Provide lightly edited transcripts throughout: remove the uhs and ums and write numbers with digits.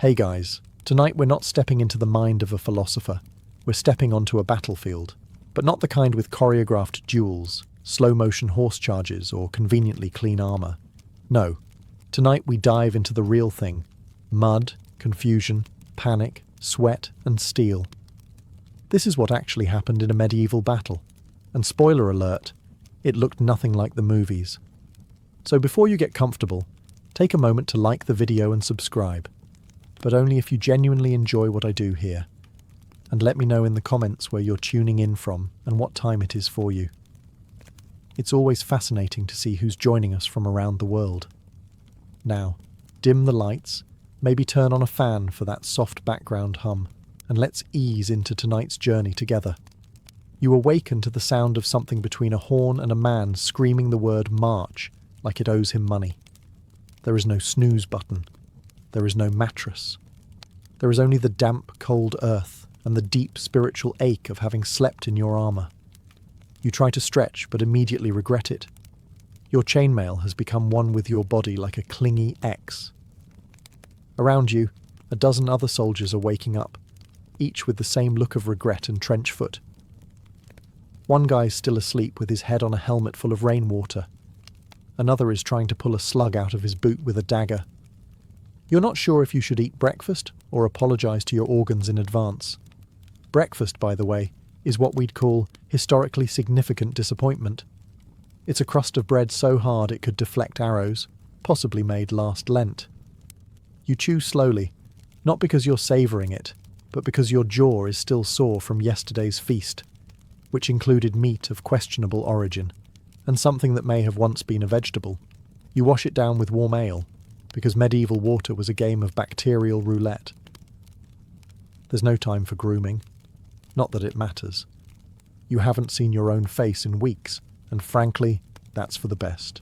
Hey guys, tonight we're not stepping into the mind of a philosopher. We're stepping onto a battlefield, but not the kind with choreographed duels, slow-motion horse charges, or conveniently clean armor. No, tonight we dive into the real thing. Mud, confusion, panic, sweat, and steel. This is what actually happened in a medieval battle. And spoiler alert, it looked nothing like the movies. So before you get comfortable, take a moment to like the video and subscribe. But only if you genuinely enjoy what I do here. And let me know in the comments where you're tuning in from and what time it is for you. It's always fascinating to see who's joining us from around the world. Now, dim the lights, maybe turn on a fan for that soft background hum, and let's ease into tonight's journey together. You awaken to the sound of something between a horn and a man screaming the word march like it owes him money. There is no snooze button. There is no mattress. There is only the damp, cold earth and the deep spiritual ache of having slept in your armor. You try to stretch, but immediately regret it. Your chainmail has become one with your body like a clingy X. Around you, a dozen other soldiers are waking up, each with the same look of regret and trench foot. One guy's still asleep with his head on a helmet full of rainwater. Another is trying to pull a slug out of his boot with a dagger. You're not sure if you should eat breakfast or apologize to your organs in advance. Breakfast, by the way, is what we'd call historically significant disappointment. It's a crust of bread so hard it could deflect arrows, possibly made last Lent. You chew slowly, not because you're savouring it, but because your jaw is still sore from yesterday's feast, which included meat of questionable origin, and something that may have once been a vegetable. You wash it down with warm ale, because medieval water was a game of bacterial roulette. There's no time for grooming. Not that it matters. You haven't seen your own face in weeks, and frankly, that's for the best.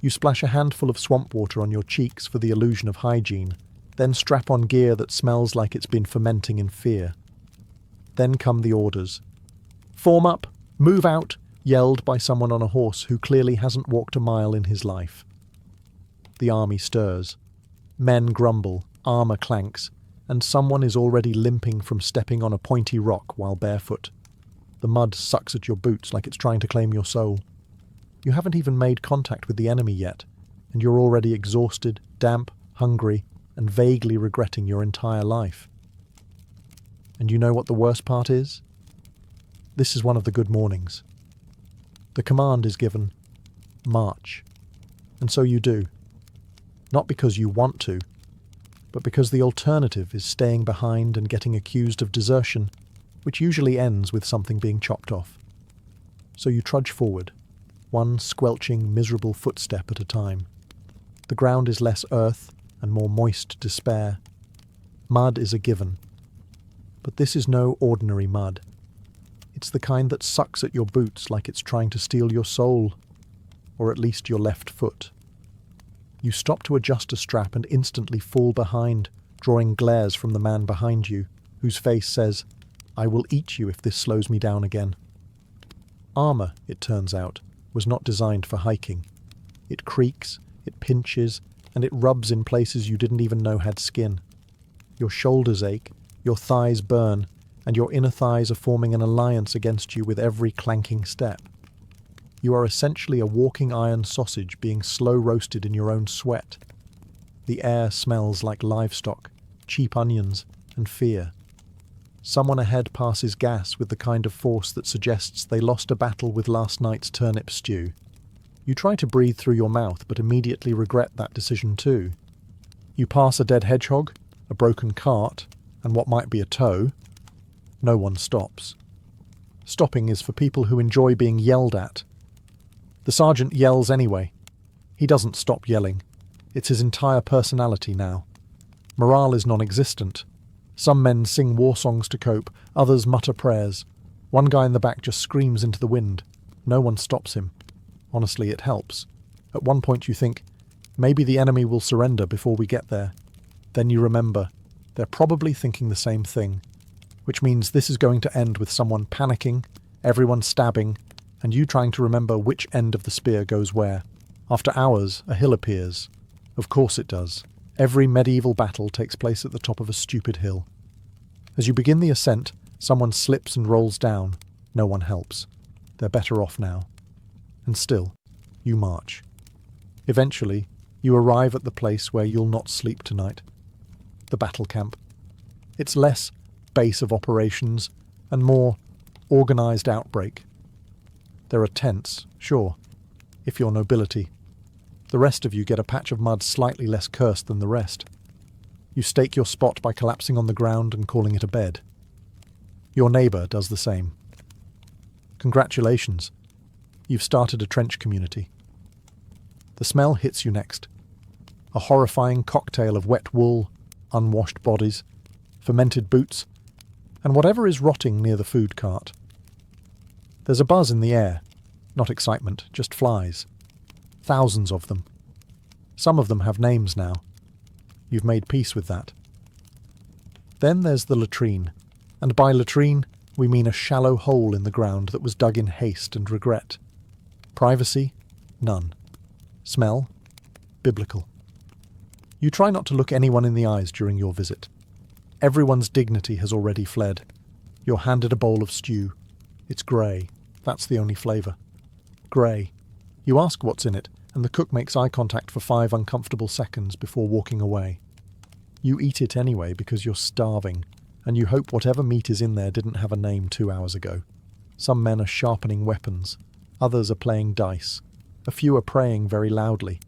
You splash a handful of swamp water on your cheeks for the illusion of hygiene, then strap on gear that smells like it's been fermenting in fear. Then come the orders. Form up! Move out! Yelled by someone on a horse who clearly hasn't walked a mile in his life. The army stirs. Men grumble, armor clanks, and someone is already limping from stepping on a pointy rock while barefoot. The mud sucks at your boots like it's trying to claim your soul. You haven't even made contact with the enemy yet, and you're already exhausted, damp, hungry, and vaguely regretting your entire life. And you know what the worst part is? This is one of the good mornings. The command is given, march. And so you do. Not because you want to, but because the alternative is staying behind and getting accused of desertion, which usually ends with something being chopped off. So you trudge forward, one squelching, miserable footstep at a time. The ground is less earth and more moist despair. Mud is a given. But this is no ordinary mud. It's the kind that sucks at your boots like it's trying to steal your soul, or at least your left foot. You stop to adjust a strap and instantly fall behind, drawing glares from the man behind you, whose face says, "I will eat you if this slows me down again." Armor, it turns out, was not designed for hiking. It creaks, it pinches, and it rubs in places you didn't even know had skin. Your shoulders ache, your thighs burn, and your inner thighs are forming an alliance against you with every clanking step. You are essentially a walking iron sausage being slow roasted in your own sweat. The air smells like livestock, cheap onions, and fear. Someone ahead passes gas with the kind of force that suggests they lost a battle with last night's turnip stew. You try to breathe through your mouth, but immediately regret that decision too. You pass a dead hedgehog, a broken cart, and what might be a toe. No one stops. Stopping is for people who enjoy being yelled at. The sergeant yells anyway. He doesn't stop yelling. It's his entire personality now. Morale is non-existent. Some men sing war songs to cope, others mutter prayers. One guy in the back just screams into the wind. No one stops him. Honestly, it helps. At one point you think, maybe the enemy will surrender before we get there. Then you remember, they're probably thinking the same thing, which means this is going to end with someone panicking, everyone stabbing, and you trying to remember which end of the spear goes where. After hours, a hill appears. Of course it does. Every medieval battle takes place at the top of a stupid hill. As you begin the ascent, someone slips and rolls down. No one helps. They're better off now. And still, you march. Eventually, you arrive at the place where you'll not sleep tonight. The battle camp. It's less base of operations and more organised outbreak. There are tents, sure, if you're nobility. The rest of you get a patch of mud slightly less cursed than the rest. You stake your spot by collapsing on the ground and calling it a bed. Your neighbour does the same. Congratulations, you've started a trench community. The smell hits you next. A horrifying cocktail of wet wool, unwashed bodies, fermented boots, and whatever is rotting near the food cart. There's a buzz in the air, not excitement, just flies. Thousands of them. Some of them have names now. You've made peace with that. Then there's the latrine, and by latrine we mean a shallow hole in the ground that was dug in haste and regret. Privacy? None. Smell? Biblical. You try not to look anyone in the eyes during your visit. Everyone's dignity has already fled. You're handed a bowl of stew. It's grey. That's the only flavour. Grey. You ask what's in it, and the cook makes eye contact for 5 uncomfortable seconds before walking away. You eat it anyway because you're starving, and you hope whatever meat is in there didn't have a name 2 hours ago. Some men are sharpening weapons. Others are playing dice. A few are praying very loudly,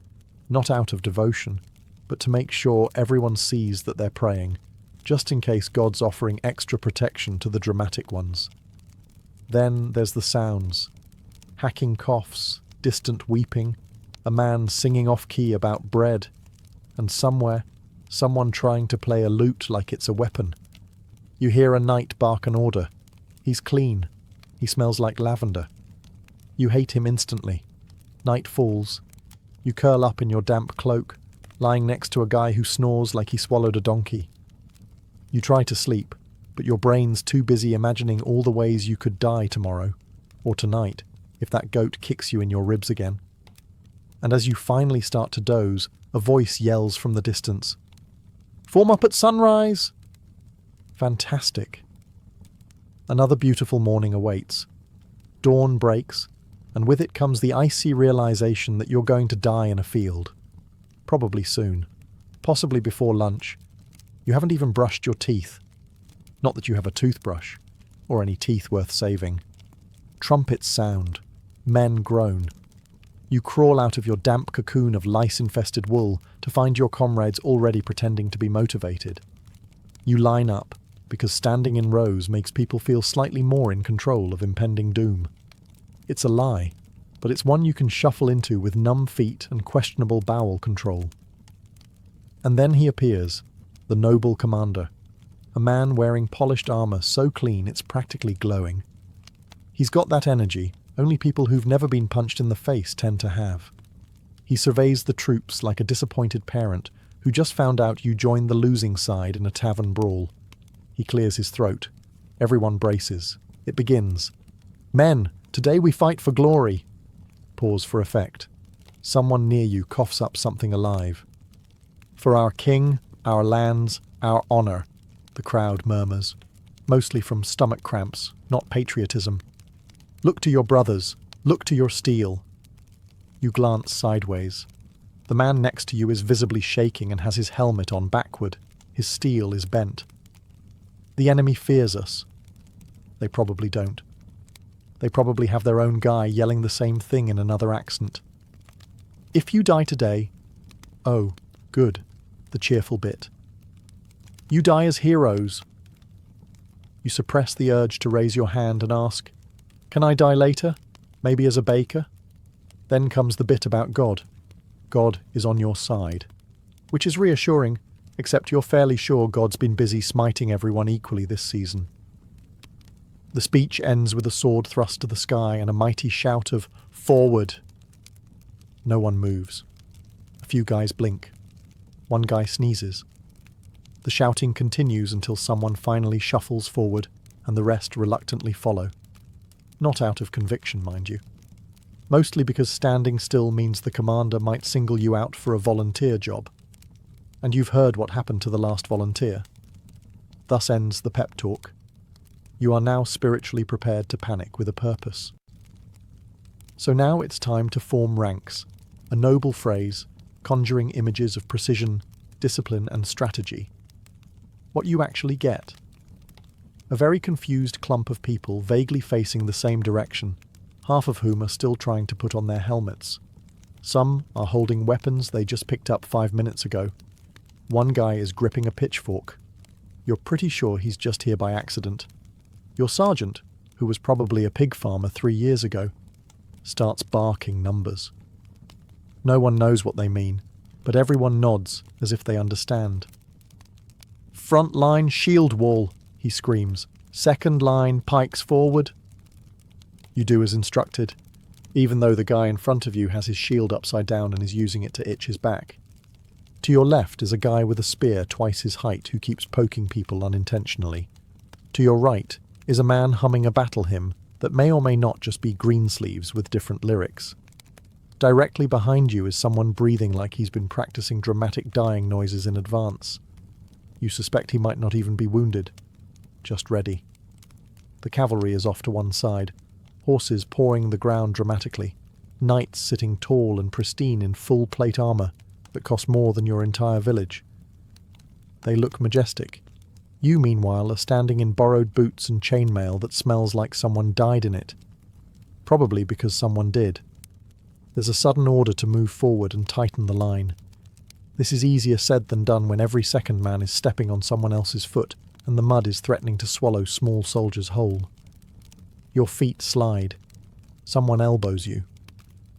not out of devotion, but to make sure everyone sees that they're praying, just in case God's offering extra protection to the dramatic ones. Then there's the sounds. Hacking coughs, distant weeping, a man singing off-key about bread, and somewhere, someone trying to play a lute like it's a weapon. You hear a knight bark an order. He's clean. He smells like lavender. You hate him instantly. Night falls. You curl up in your damp cloak, lying next to a guy who snores like he swallowed a donkey. You try to sleep, but your brain's too busy imagining all the ways you could die tomorrow, or tonight, if that goat kicks you in your ribs again. And as you finally start to doze, a voice yells from the distance, "Form up at sunrise!" Fantastic. Another beautiful morning awaits. Dawn breaks, and with it comes the icy realization that you're going to die in a field. Probably soon. Possibly before lunch. You haven't even brushed your teeth. Not that you have a toothbrush, or any teeth worth saving. Trumpets sound. Men groan. You crawl out of your damp cocoon of lice-infested wool to find your comrades already pretending to be motivated. You line up, because standing in rows makes people feel slightly more in control of impending doom. It's a lie, but it's one you can shuffle into with numb feet and questionable bowel control. And then he appears, the noble commander, a man wearing polished armour so clean it's practically glowing. He's got that energy only people who've never been punched in the face tend to have. He surveys the troops like a disappointed parent who just found out you joined the losing side in a tavern brawl. He clears his throat. Everyone braces. It begins. "Men, today we fight for glory." Pause for effect. Someone near you coughs up something alive. "For our king, our lands, our honour," the crowd murmurs, mostly from stomach cramps, not patriotism. "Look to your brothers. Look to your steel." You glance sideways. The man next to you is visibly shaking and has his helmet on backward. His steel is bent. The enemy fears us. They probably don't. They probably have their own guy yelling the same thing in another accent. "If you die today..." "Oh, good," the cheerful bit. "You die as heroes." You suppress the urge to raise your hand and ask, "Can I die later? Maybe as a baker?" Then comes the bit about God. God is on your side. Which is reassuring, except you're fairly sure God's been busy smiting everyone equally this season. The speech ends with a sword thrust to the sky and a mighty shout of "Forward!" No one moves. A few guys blink. One guy sneezes. The shouting continues until someone finally shuffles forward and the rest reluctantly follow. Not out of conviction, mind you. Mostly because standing still means the commander might single you out for a volunteer job. And you've heard what happened to the last volunteer. Thus ends the pep talk. You are now spiritually prepared to panic with a purpose. So now it's time to form ranks, a noble phrase conjuring images of precision, discipline and strategy. What you actually get: a very confused clump of people vaguely facing the same direction, half of whom are still trying to put on their helmets. Some are holding weapons they just picked up 5 minutes ago. One guy is gripping a pitchfork. You're pretty sure he's just here by accident. Your sergeant, who was probably a pig farmer 3 years ago, starts barking numbers. No one knows what they mean, but everyone nods as if they understand. "Front line shield wall," he screams. "Second line pikes forward." You do as instructed, even though the guy in front of you has his shield upside down and is using it to itch his back. To your left is a guy with a spear twice his height who keeps poking people unintentionally. To your right is a man humming a battle hymn that may or may not just be Greensleeves with different lyrics. Directly behind you is someone breathing like he's been practicing dramatic dying noises in advance. You suspect he might not even be wounded. Just ready. The cavalry is off to one side, horses pawing the ground dramatically, knights sitting tall and pristine in full plate armour that cost more than your entire village. They look majestic. You, meanwhile, are standing in borrowed boots and chainmail that smells like someone died in it. Probably because someone did. There's a sudden order to move forward and tighten the line. This is easier said than done when every second man is stepping on someone else's foot and the mud is threatening to swallow small soldiers whole. Your feet slide. Someone elbows you.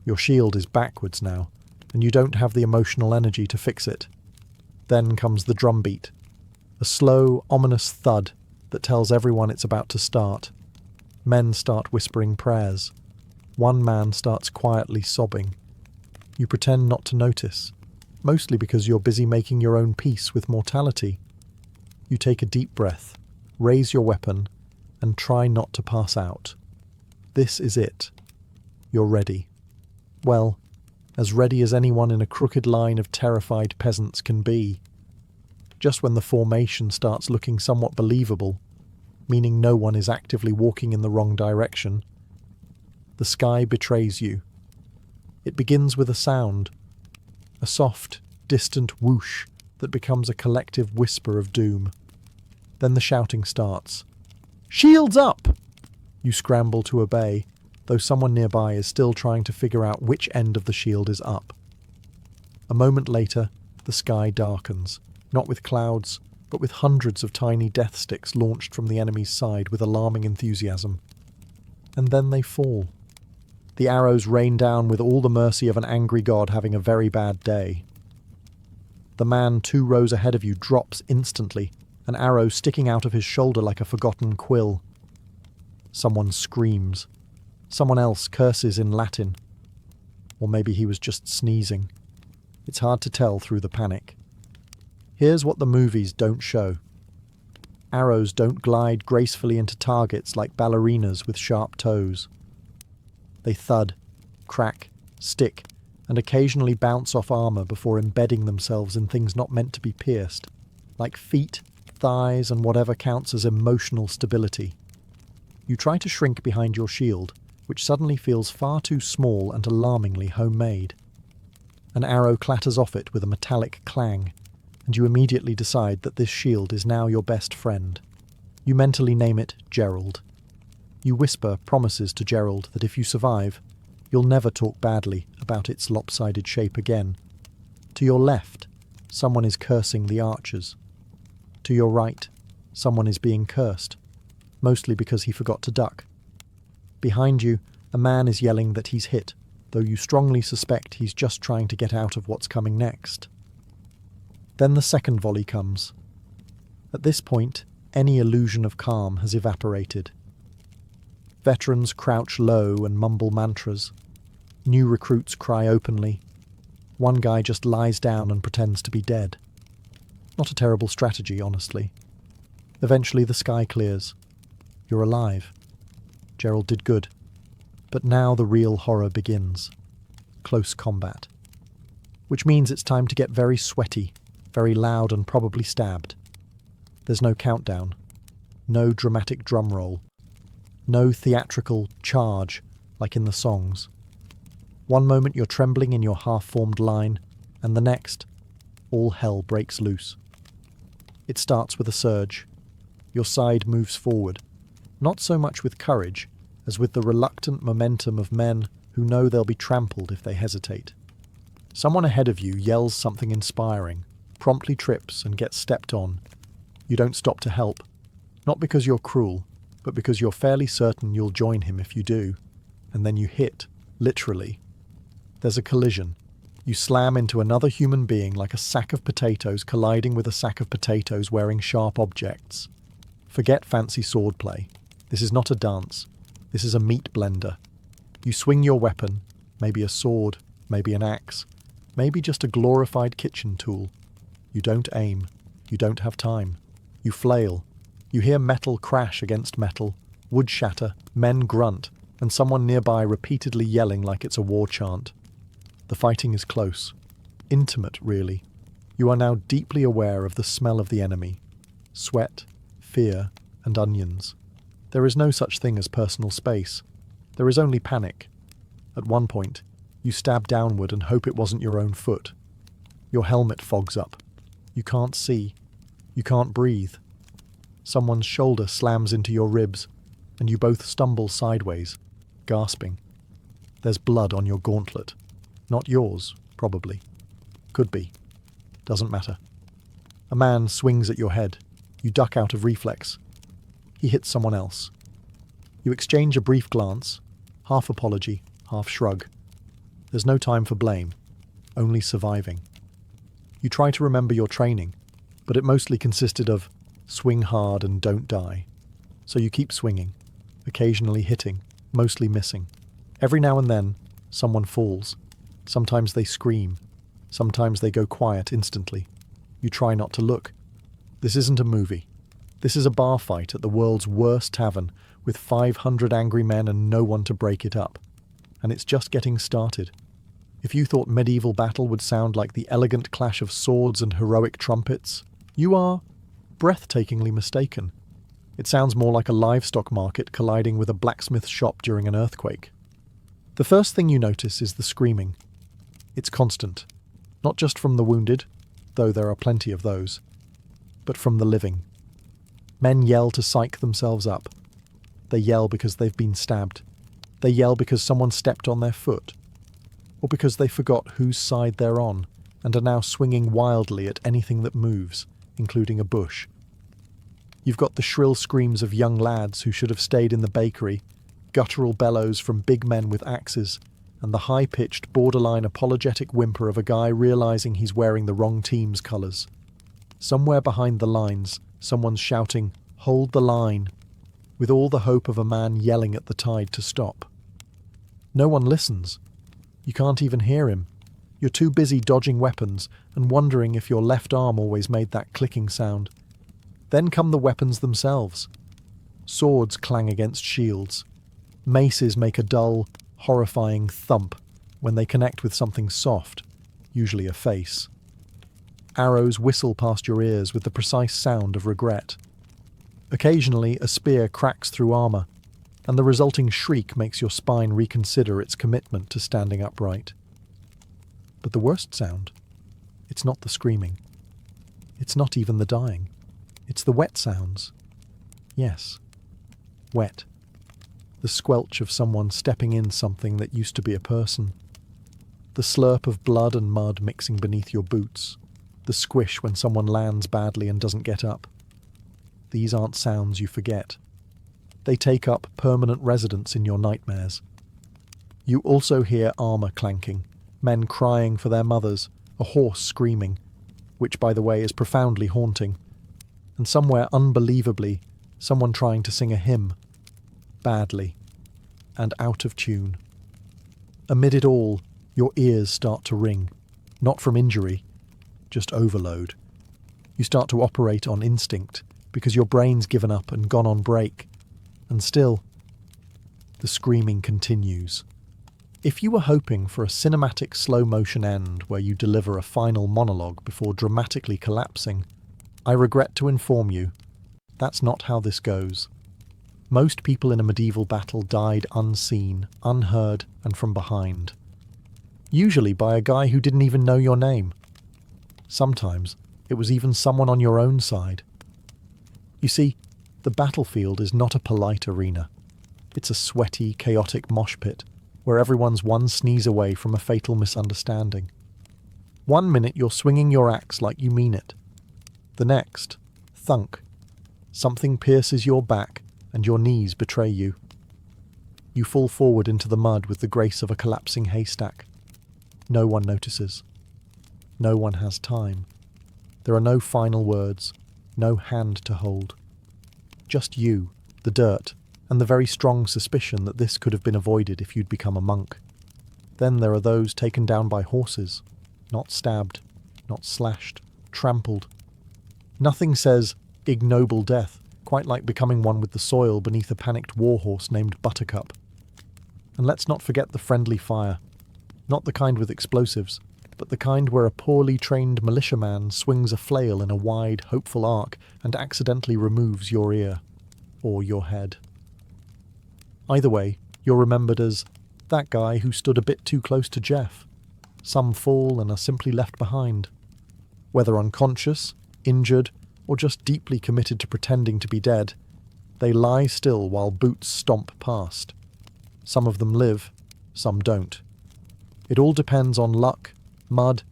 Your shield is backwards now, and you don't have the emotional energy to fix it. Then comes the drumbeat. A slow, ominous thud that tells everyone it's about to start. Men start whispering prayers. One man starts quietly sobbing. You pretend not to notice, mostly because you're busy making your own peace with mortality. You take a deep breath, raise your weapon, and try not to pass out. This is it. You're ready. Well, as ready as anyone in a crooked line of terrified peasants can be. Just when the formation starts looking somewhat believable, meaning no one is actively walking in the wrong direction, the sky betrays you. It begins with a sound, a soft, distant whoosh that becomes a collective whisper of doom. Then the shouting starts. "Shields up!" You scramble to obey, though someone nearby is still trying to figure out which end of the shield is up. A moment later, the sky darkens, not with clouds, but with hundreds of tiny death sticks launched from the enemy's side with alarming enthusiasm. And then they fall. The arrows rain down with all the mercy of an angry god having a very bad day. The man 2 rows ahead of you drops instantly, an arrow sticking out of his shoulder like a forgotten quill. Someone screams. Someone else curses in Latin. Or maybe he was just sneezing. It's hard to tell through the panic. Here's what the movies don't show. Arrows don't glide gracefully into targets like ballerinas with sharp toes. They thud, crack, stick, and occasionally bounce off armour before embedding themselves in things not meant to be pierced, like feet, thighs, and whatever counts as emotional stability. You try to shrink behind your shield, which suddenly feels far too small and alarmingly homemade. An arrow clatters off it with a metallic clang, and you immediately decide that this shield is now your best friend. You mentally name it Gerald. You whisper promises to Gerald that if you survive, you'll never talk badly about its lopsided shape again. To your left, someone is cursing the archers. To your right, someone is being cursed, mostly because he forgot to duck. Behind you, a man is yelling that he's hit, though you strongly suspect he's just trying to get out of what's coming next. Then the second volley comes. At this point, any illusion of calm has evaporated. Veterans crouch low and mumble mantras. New recruits cry openly. One guy just lies down and pretends to be dead. Not a terrible strategy, honestly. Eventually the sky clears. You're alive. Gerald did good. But now the real horror begins. Close combat. Which means it's time to get very sweaty. very loud and probably stabbed. There's no countdown, no dramatic drum roll, no theatrical charge like in the songs. One moment you're trembling in your half-formed line, and the next, all hell breaks loose. It starts with a surge. Your side moves forward, not so much with courage as with the reluctant momentum of men who know they'll be trampled if they hesitate. Someone ahead of you yells something inspiring, promptly trips and gets stepped on. You don't stop to help, not because you're cruel, but because you're fairly certain you'll join him if you do, and then you hit, literally. There's a collision. You slam into another human being like a sack of potatoes colliding with a sack of potatoes wearing sharp objects. Forget fancy swordplay. This is not a dance. This is a meat blender. You swing your weapon, maybe a sword, maybe an axe, maybe just a glorified kitchen tool. You don't aim. You don't have time. You flail. You hear metal crash against metal, wood shatter, men grunt, and someone nearby repeatedly yelling like it's a war chant. The fighting is close. Intimate, really. You are now deeply aware of the smell of the enemy. Sweat, fear, and onions. There is no such thing as personal space. There is only panic. At one point, you stab downward and hope it wasn't your own foot. Your helmet fogs up. You can't see. You can't breathe. Someone's shoulder slams into your ribs, and you both stumble sideways, gasping. There's blood on your gauntlet. Not yours, probably. Could be. Doesn't matter. A man swings at your head. You duck out of reflex. He hits someone else. You exchange a brief glance, half apology, half shrug. There's no time for blame, only surviving. You try to remember your training, but it mostly consisted of swing hard and don't die. So you keep swinging, occasionally hitting, mostly missing. Every now and then, someone falls. Sometimes they scream. Sometimes they go quiet instantly. You try not to look. This isn't a movie. This is a bar fight at the world's worst tavern with 500 angry men and no one to break it up. And it's just getting started. If you thought medieval battle would sound like the elegant clash of swords and heroic trumpets, you are breathtakingly mistaken. It sounds more like a livestock market colliding with a blacksmith shop during an earthquake. The first thing you notice is the screaming. It's constant, not just from the wounded, though there are plenty of those, but from the living. Men yell to psych themselves up. They yell because they've been stabbed. They yell because someone stepped on their foot, or because they forgot whose side they're on and are now swinging wildly at anything that moves, including a bush. You've got the shrill screams of young lads who should have stayed in the bakery, guttural bellows from big men with axes, and the high-pitched, borderline apologetic whimper of a guy realizing he's wearing the wrong team's colours. Somewhere behind the lines, someone's shouting, "Hold the line," with all the hope of a man yelling at the tide to stop. No one listens. You can't even hear him. You're too busy dodging weapons and wondering if your left arm always made that clicking sound. Then come the weapons themselves. Swords clang against shields. Maces make a dull, horrifying thump when they connect with something soft, usually a face. Arrows whistle past your ears with the precise sound of regret. Occasionally, a spear cracks through armour, and the resulting shriek makes your spine reconsider its commitment to standing upright. But the worst sound, it's not the screaming. It's not even the dying. It's the wet sounds. Yes, wet. The squelch of someone stepping in something that used to be a person. The slurp of blood and mud mixing beneath your boots. The squish when someone lands badly and doesn't get up. These aren't sounds you forget. They take up permanent residence in your nightmares. You also hear armour clanking, men crying for their mothers, a horse screaming, which, by the way, is profoundly haunting, and somewhere unbelievably, someone trying to sing a hymn, badly, and out of tune. Amid it all, your ears start to ring, not from injury, just overload. You start to operate on instinct, because your brain's given up and gone on break, and still, the screaming continues. If you were hoping for a cinematic slow-motion end where you deliver a final monologue before dramatically collapsing, I regret to inform you, that's not how this goes. Most people in a medieval battle died unseen, unheard, and from behind. Usually by a guy who didn't even know your name. Sometimes it was even someone on your own side. You see, the battlefield is not a polite arena. It's a sweaty, chaotic mosh pit where everyone's one sneeze away from a fatal misunderstanding. 1 minute you're swinging your axe like you mean it. The next, thunk. Something pierces your back and your knees betray you. You fall forward into the mud with the grace of a collapsing haystack. No one notices. No one has time. There are no final words, no hand to hold. Just you, the dirt, and the very strong suspicion that this could have been avoided if you'd become a monk. Then there are those taken down by horses, not stabbed, not slashed, trampled. Nothing says ignoble death quite like becoming one with the soil beneath a panicked warhorse named Buttercup. And let's not forget the friendly fire. Not the kind with explosives, but the kind where a poorly trained militiaman swings a flail in a wide, hopeful arc and accidentally removes your ear. Or your head. Either way, you're remembered as that guy who stood a bit too close to Jeff. Some fall and are simply left behind. Whether unconscious, injured, or just deeply committed to pretending to be dead, they lie still while boots stomp past. Some of them live, some don't. It all depends on luck, mud,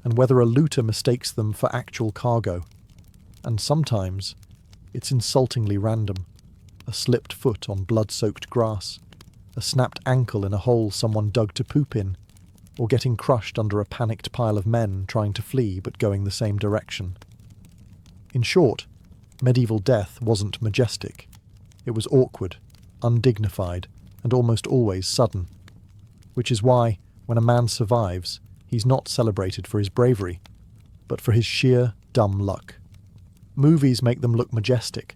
and whether a looter mistakes them for actual cargo. And sometimes it's insultingly random. A slipped foot on blood-soaked grass, a snapped ankle in a hole someone dug to poop in, or getting crushed under a panicked pile of men trying to flee but going the same direction. In short, medieval death wasn't majestic. It was awkward, undignified, and almost always sudden. Which is why, when a man survives, he's not celebrated for his bravery, but for his sheer, dumb luck. Movies make them look majestic.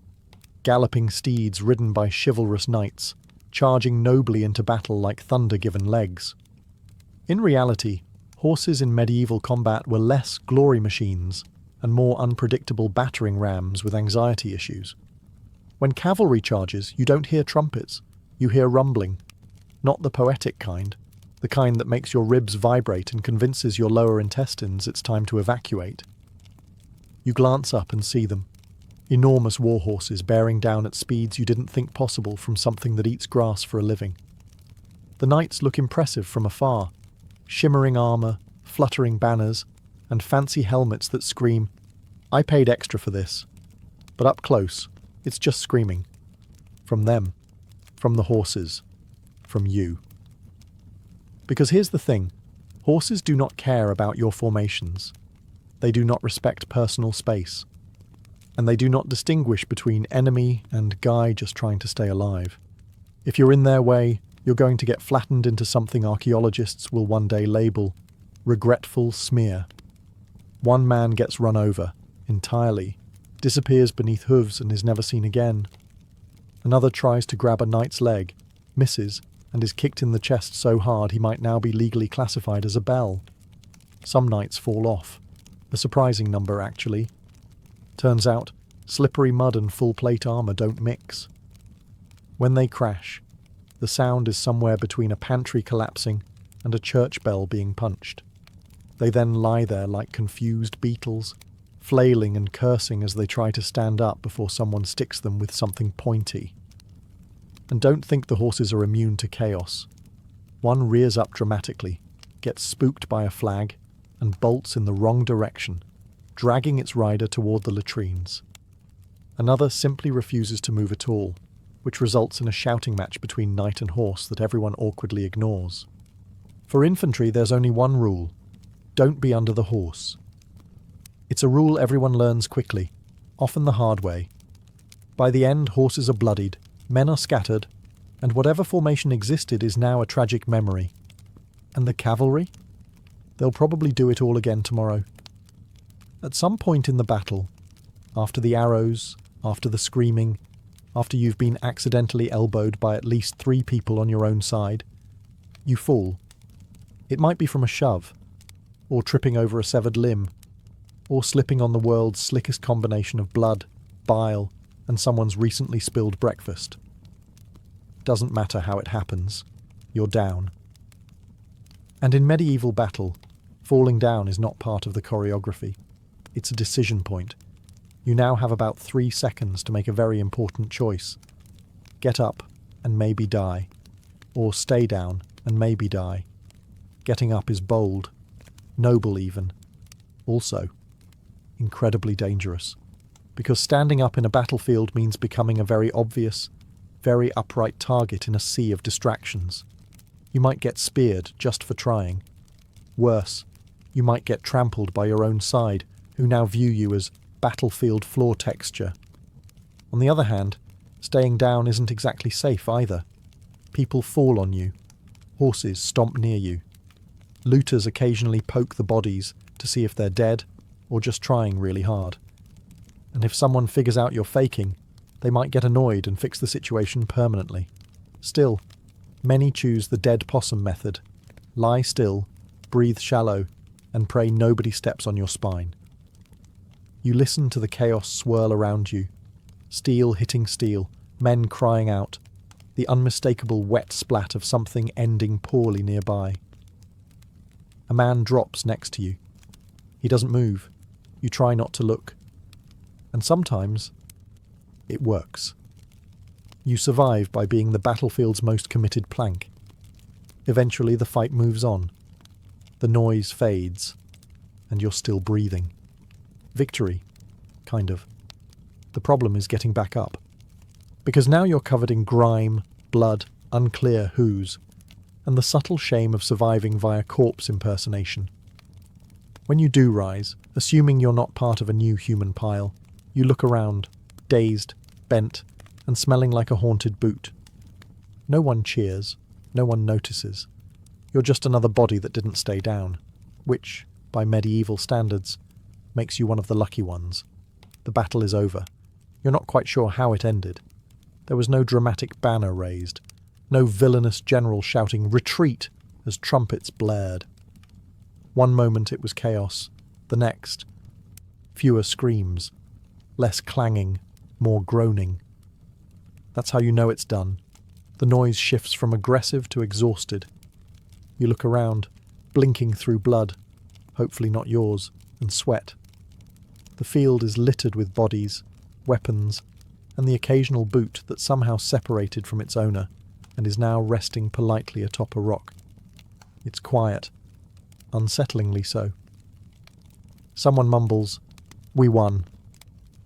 Galloping steeds ridden by chivalrous knights, charging nobly into battle like thunder given legs. In reality, horses in medieval combat were less glory machines and more unpredictable battering rams with anxiety issues. When cavalry charges, you don't hear trumpets, you hear rumbling. Not the poetic kind, the kind that makes your ribs vibrate and convinces your lower intestines it's time to evacuate. You glance up and see them. Enormous warhorses bearing down at speeds you didn't think possible from something that eats grass for a living. The knights look impressive from afar. Shimmering armour, fluttering banners, and fancy helmets that scream, "I paid extra for this." But up close, it's just screaming. From them. From the horses. From you. Because here's the thing. Horses do not care about your formations. They do not respect personal space. And they do not distinguish between enemy and guy just trying to stay alive. If you're in their way, you're going to get flattened into something archaeologists will one day label regretful smear. One man gets run over, entirely, disappears beneath hooves and is never seen again. Another tries to grab a knight's leg, misses, and is kicked in the chest so hard he might now be legally classified as a belle. Some knights fall off. A surprising number, actually. Turns out, slippery mud and full plate armour don't mix. When they crash, the sound is somewhere between a pantry collapsing and a church bell being punched. They then lie there like confused beetles, flailing and cursing as they try to stand up before someone sticks them with something pointy. And don't think the horses are immune to chaos. One rears up dramatically, gets spooked by a flag, and bolts in the wrong direction, dragging its rider toward the latrines. Another simply refuses to move at all, which results in a shouting match between knight and horse that everyone awkwardly ignores. For infantry, there's only one rule: don't be under the horse. It's a rule everyone learns quickly, often the hard way. By the end, horses are bloodied, men are scattered, and whatever formation existed is now a tragic memory. And the cavalry? They'll probably do it all again tomorrow. At some point in the battle, after the arrows, after the screaming, after you've been accidentally elbowed by at least 3 people on your own side, you fall It might be from a shove, or tripping over a severed limb, or slipping on the world's slickest combination of blood, bile, and someone's recently spilled breakfast. Doesn't matter how it happens, you're down. And in medieval battle, falling down is not part of the choreography. It's a decision point. You now have about 3 seconds to make a very important choice. Get up and maybe die, or stay down and maybe die. Getting up is bold, noble even. Also, incredibly dangerous. Because standing up in a battlefield means becoming a very obvious, very upright target in a sea of distractions. You might get speared just for trying. Worse, you might get trampled by your own side, who now view you as battlefield floor texture. On the other hand, staying down isn't exactly safe either. People fall on you. Horses stomp near you. Looters occasionally poke the bodies to see if they're dead or just trying really hard. And if someone figures out you're faking, they might get annoyed and fix the situation permanently. Still, many choose the dead possum method. Lie still, breathe shallow, and pray nobody steps on your spine. You listen to the chaos swirl around you. Steel hitting steel, men crying out, the unmistakable wet splat of something ending poorly nearby. A man drops next to you. He doesn't move. You try not to look. And sometimes, it works. You survive by being the battlefield's most committed plank. Eventually the fight moves on. The noise fades, and you're still breathing. Victory, kind of. The problem is getting back up. Because now you're covered in grime, blood, unclear whos, and the subtle shame of surviving via corpse impersonation. When you do rise, assuming you're not part of a new human pile, you look around, dazed, bent, and smelling like a haunted boot. No one cheers, no one notices. You're just another body that didn't stay down, which, by medieval standards, makes you one of the lucky ones. The battle is over. You're not quite sure how it ended. There was no dramatic banner raised, no villainous general shouting "Retreat!" as trumpets blared. One moment it was chaos, the next, fewer screams, less clanging, more groaning. That's how you know it's done. The noise shifts from aggressive to exhausted. You look around, blinking through blood, hopefully not yours, and sweat. The field is littered with bodies, weapons, and the occasional boot that somehow separated from its owner and is now resting politely atop a rock. It's quiet, unsettlingly so. Someone mumbles, "We won,"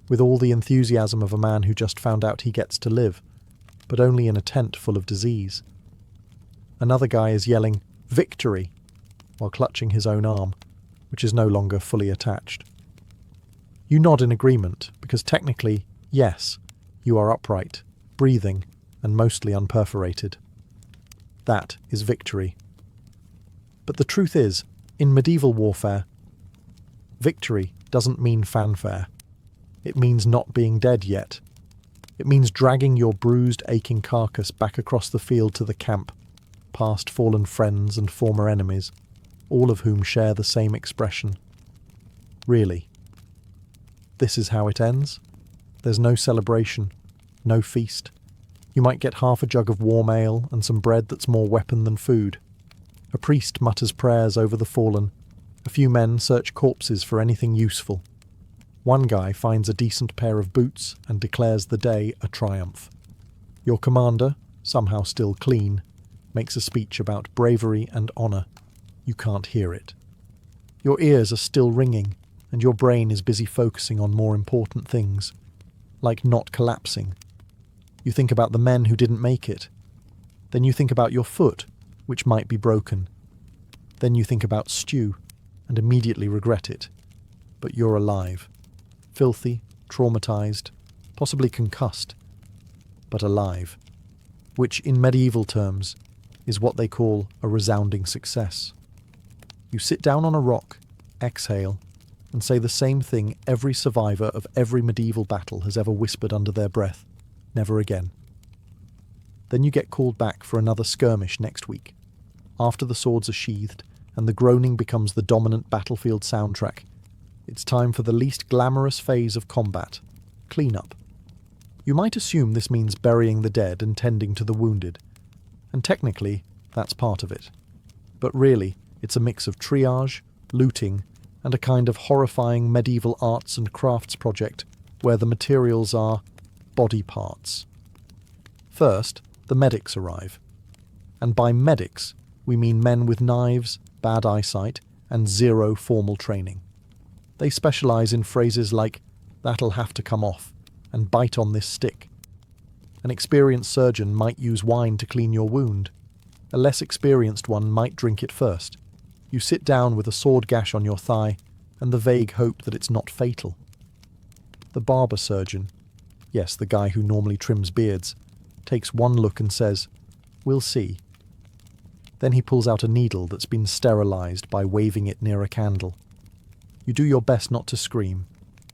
with all the enthusiasm of a man who just found out he gets to live, but only in a tent full of disease. Another guy is yelling, "Victory!" while clutching his own arm, which is no longer fully attached. You nod in agreement, because technically, yes, you are upright, breathing, and mostly unperforated. That is victory. But the truth is, in medieval warfare, victory doesn't mean fanfare. It means not being dead yet. It means dragging your bruised, aching carcass back across the field to the camp, past fallen friends and former enemies, all of whom share the same expression. Really. This is how it ends? There's no celebration, no feast. You might get half a jug of warm ale and some bread that's more weapon than food. A priest mutters prayers over the fallen. A few men search corpses for anything useful. One guy finds a decent pair of boots and declares the day a triumph. Your commander, somehow still clean, makes a speech about bravery and honour. You can't hear it. Your ears are still ringing, and your brain is busy focusing on more important things, like not collapsing. You think about the men who didn't make it. Then you think about your foot, which might be broken. Then you think about stew, and immediately regret it. But you're alive. Filthy, traumatized, possibly concussed, but alive. Which, in medieval terms, is what they call a resounding success. You sit down on a rock, exhale, and say the same thing every survivor of every medieval battle has ever whispered under their breath: never again. Then you get called back for another skirmish next week. After the swords are sheathed, and the groaning becomes the dominant battlefield soundtrack. It's time for the least glamorous phase of combat, cleanup. You might assume this means burying the dead and tending to the wounded, and technically, that's part of it. But really, it's a mix of triage, looting, and a kind of horrifying medieval arts and crafts project where the materials are body parts. First, the medics arrive. And by medics, we mean men with knives, bad eyesight, and zero formal training. They specialise in phrases like, "That'll have to come off," and "bite on this stick." An experienced surgeon might use wine to clean your wound. A less experienced one might drink it first. You sit down with a sword gash on your thigh and the vague hope that it's not fatal. The barber surgeon, yes, the guy who normally trims beards, takes one look and says, "We'll see." Then he pulls out a needle that's been sterilised by waving it near a candle. You do your best not to scream.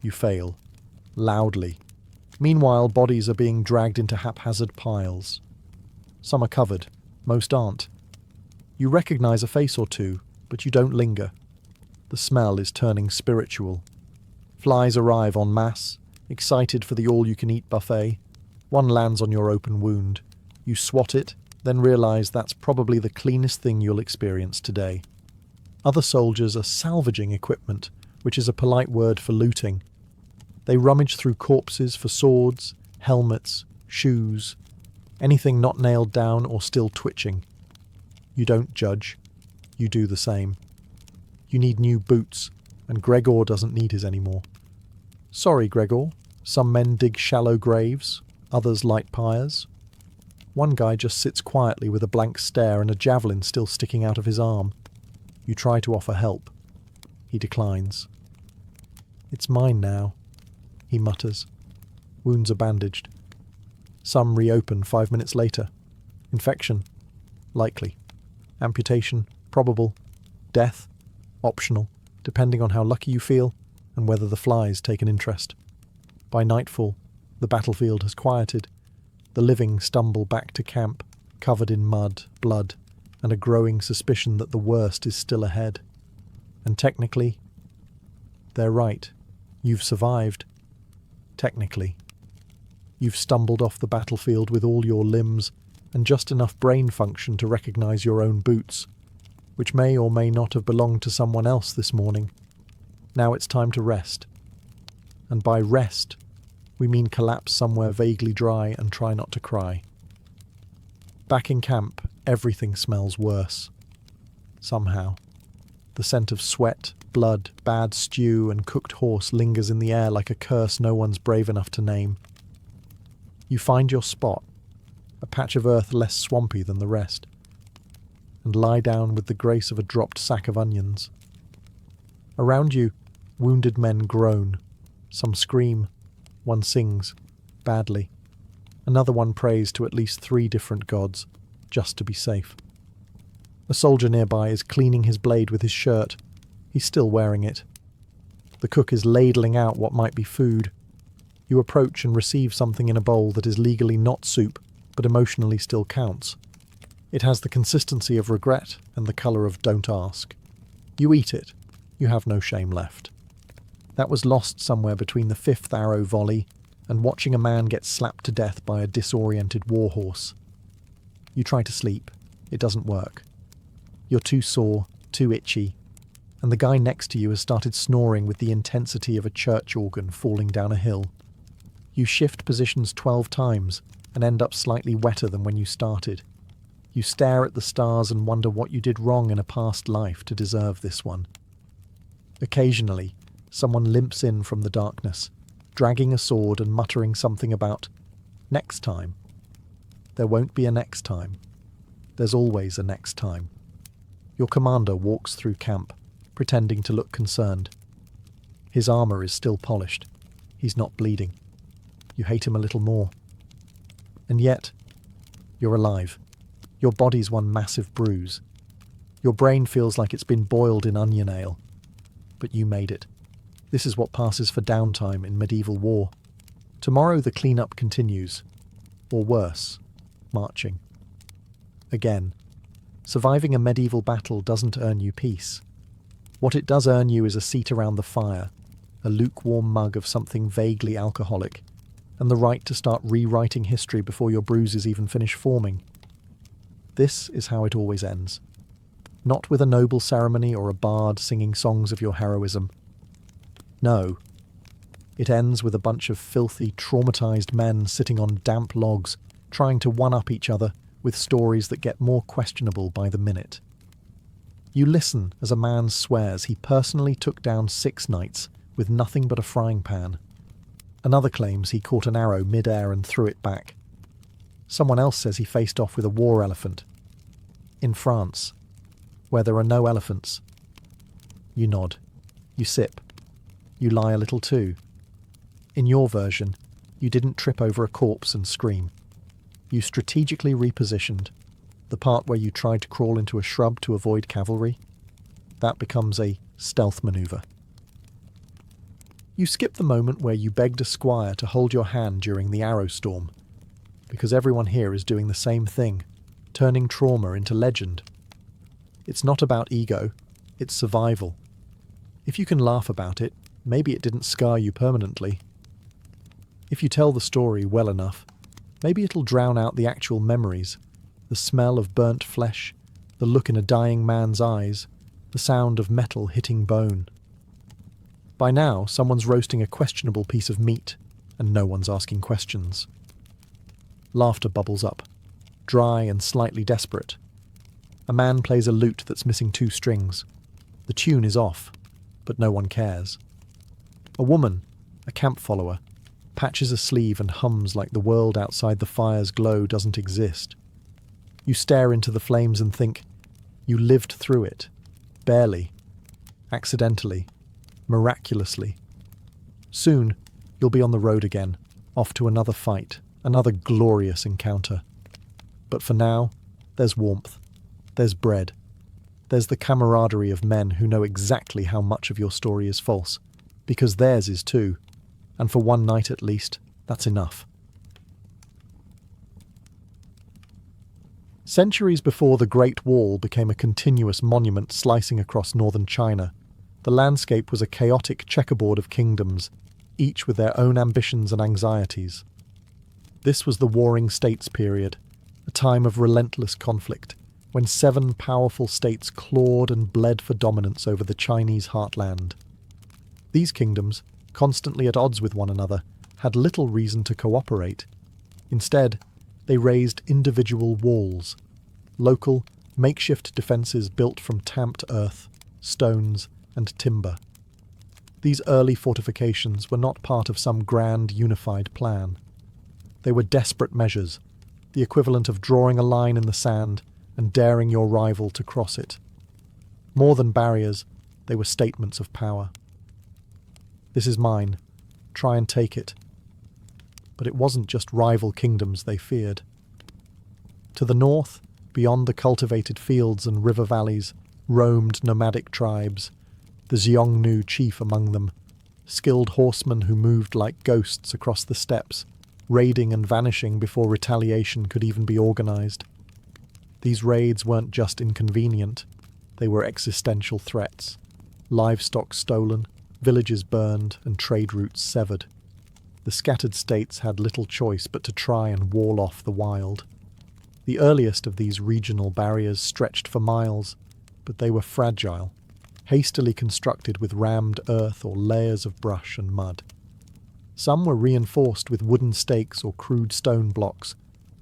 You fail. Loudly. Meanwhile, bodies are being dragged into haphazard piles. Some are covered. Most aren't. You recognise a face or two, but you don't linger. The smell is turning spiritual. Flies arrive en masse, excited for the all-you-can-eat buffet. One lands on your open wound. You swat it, then realise that's probably the cleanest thing you'll experience today. Other soldiers are salvaging equipment, which is a polite word for looting. They rummage through corpses for swords, helmets, shoes, anything not nailed down or still twitching. You don't judge. You do the same. You need new boots, and Gregor doesn't need his anymore. Sorry, Gregor. Some men dig shallow graves, others light pyres. One guy just sits quietly with a blank stare and a javelin still sticking out of his arm. You try to offer help. He declines. "It's mine now," he mutters. Wounds are bandaged. Some reopen 5 minutes later. Infection? Likely. Amputation? Probable. Death? Optional, depending on how lucky you feel and whether the flies take an interest. By nightfall, the battlefield has quieted. The living stumble back to camp, covered in mud, blood, and a growing suspicion that the worst is still ahead. And technically, they're right. You've survived. Technically. You've stumbled off the battlefield with all your limbs and just enough brain function to recognise your own boots, which may or may not have belonged to someone else this morning. Now it's time to rest. And by rest, we mean collapse somewhere vaguely dry and try not to cry. Back in camp, everything smells worse. Somehow. The scent of sweat, blood, bad stew, and cooked horse lingers in the air like a curse no one's brave enough to name. You find your spot, a patch of earth less swampy than the rest, and lie down with the grace of a dropped sack of onions. Around you, wounded men groan. Some scream. One sings, badly. Another one prays to at least 3 different gods, just to be safe. A soldier nearby is cleaning his blade with his shirt. He's still wearing it. The cook is ladling out what might be food. You approach and receive something in a bowl that is legally not soup, but emotionally still counts. It has the consistency of regret and the colour of don't ask. You eat it. You have no shame left. That was lost somewhere between the 5th arrow volley and watching a man get slapped to death by a disoriented warhorse. You try to sleep. It doesn't work. You're too sore, too itchy, and the guy next to you has started snoring with the intensity of a church organ falling down a hill. You shift positions 12 times and end up slightly wetter than when you started. You stare at the stars and wonder what you did wrong in a past life to deserve this one. Occasionally, someone limps in from the darkness, dragging a sword and muttering something about next time. There won't be a next time. There's always a next time. Your commander walks through camp, pretending to look concerned. His armour is still polished. He's not bleeding. You hate him a little more. And yet, you're alive. Your body's one massive bruise. Your brain feels like it's been boiled in onion ale. But you made it. This is what passes for downtime in medieval war. Tomorrow the clean-up continues. Or worse, marching. Again. Surviving a medieval battle doesn't earn you peace. What it does earn you is a seat around the fire, a lukewarm mug of something vaguely alcoholic, and the right to start rewriting history before your bruises even finish forming. This is how it always ends. Not with a noble ceremony or a bard singing songs of your heroism. No. It ends with a bunch of filthy, traumatized men sitting on damp logs, trying to one-up each other with stories that get more questionable by the minute. You listen as a man swears he personally took down 6 knights with nothing but a frying pan. Another claims he caught an arrow mid-air and threw it back. Someone else says he faced off with a war elephant. In France, where there are no elephants. You nod. You sip. You lie a little too. In your version, you didn't trip over a corpse and scream. You strategically repositioned. The part where you tried to crawl into a shrub to avoid cavalry, that becomes a stealth maneuver. You skip the moment where you begged a squire to hold your hand during the arrow storm, because everyone here is doing the same thing, turning trauma into legend. It's not about ego, it's survival. If you can laugh about it, maybe it didn't scar you permanently. If you tell the story well enough, maybe it'll drown out the actual memories, the smell of burnt flesh, the look in a dying man's eyes, the sound of metal hitting bone. By now, someone's roasting a questionable piece of meat, and no one's asking questions. Laughter bubbles up, dry and slightly desperate. A man plays a lute that's missing 2 strings. The tune is off, but no one cares. A woman, a camp follower, patches a sleeve and hums like the world outside the fire's glow doesn't exist. You stare into the flames and think, you lived through it. Barely. Accidentally. Miraculously. Soon, you'll be on the road again, off to another fight, another glorious encounter. But for now, there's warmth. There's bread. There's the camaraderie of men who know exactly how much of your story is false, because theirs is too. And for one night at least, that's enough. Centuries before the Great Wall became a continuous monument slicing across northern China, the landscape was a chaotic checkerboard of kingdoms, each with their own ambitions and anxieties. This was the Warring States period, a time of relentless conflict, when 7 powerful states clawed and bled for dominance over the Chinese heartland. These kingdoms, constantly at odds with one another, had little reason to cooperate. Instead, they raised individual walls, local, makeshift defences built from tamped earth, stones, and timber. These early fortifications were not part of some grand unified plan. They were desperate measures, the equivalent of drawing a line in the sand and daring your rival to cross it. More than barriers, they were statements of power. This is mine. Try and take it. But it wasn't just rival kingdoms they feared. To the north, beyond the cultivated fields and river valleys, roamed nomadic tribes, the Xiongnu chief among them, skilled horsemen who moved like ghosts across the steppes, raiding and vanishing before retaliation could even be organized. These raids weren't just inconvenient, they were existential threats. Livestock stolen, villages burned, and trade routes severed. The scattered states had little choice but to try and wall off the wild. The earliest of these regional barriers stretched for miles, but they were fragile, hastily constructed with rammed earth or layers of brush and mud. Some were reinforced with wooden stakes or crude stone blocks,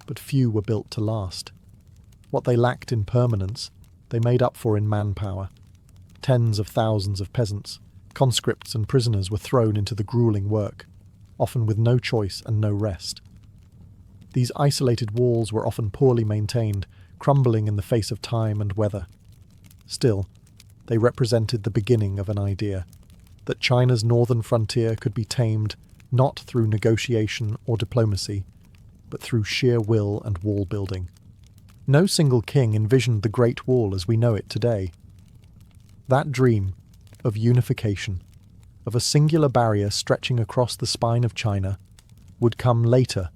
but few were built to last. What they lacked in permanence, they made up for in manpower. Tens of thousands of peasants, conscripts and prisoners were thrown into the grueling work, often with no choice and no rest. These isolated walls were often poorly maintained, crumbling in the face of time and weather. Still, they represented the beginning of an idea, that China's northern frontier could be tamed not through negotiation or diplomacy, but through sheer will and wall building. No single king envisioned the Great Wall as we know it today. That dream of unification, of a singular barrier stretching across the spine of China, would come later,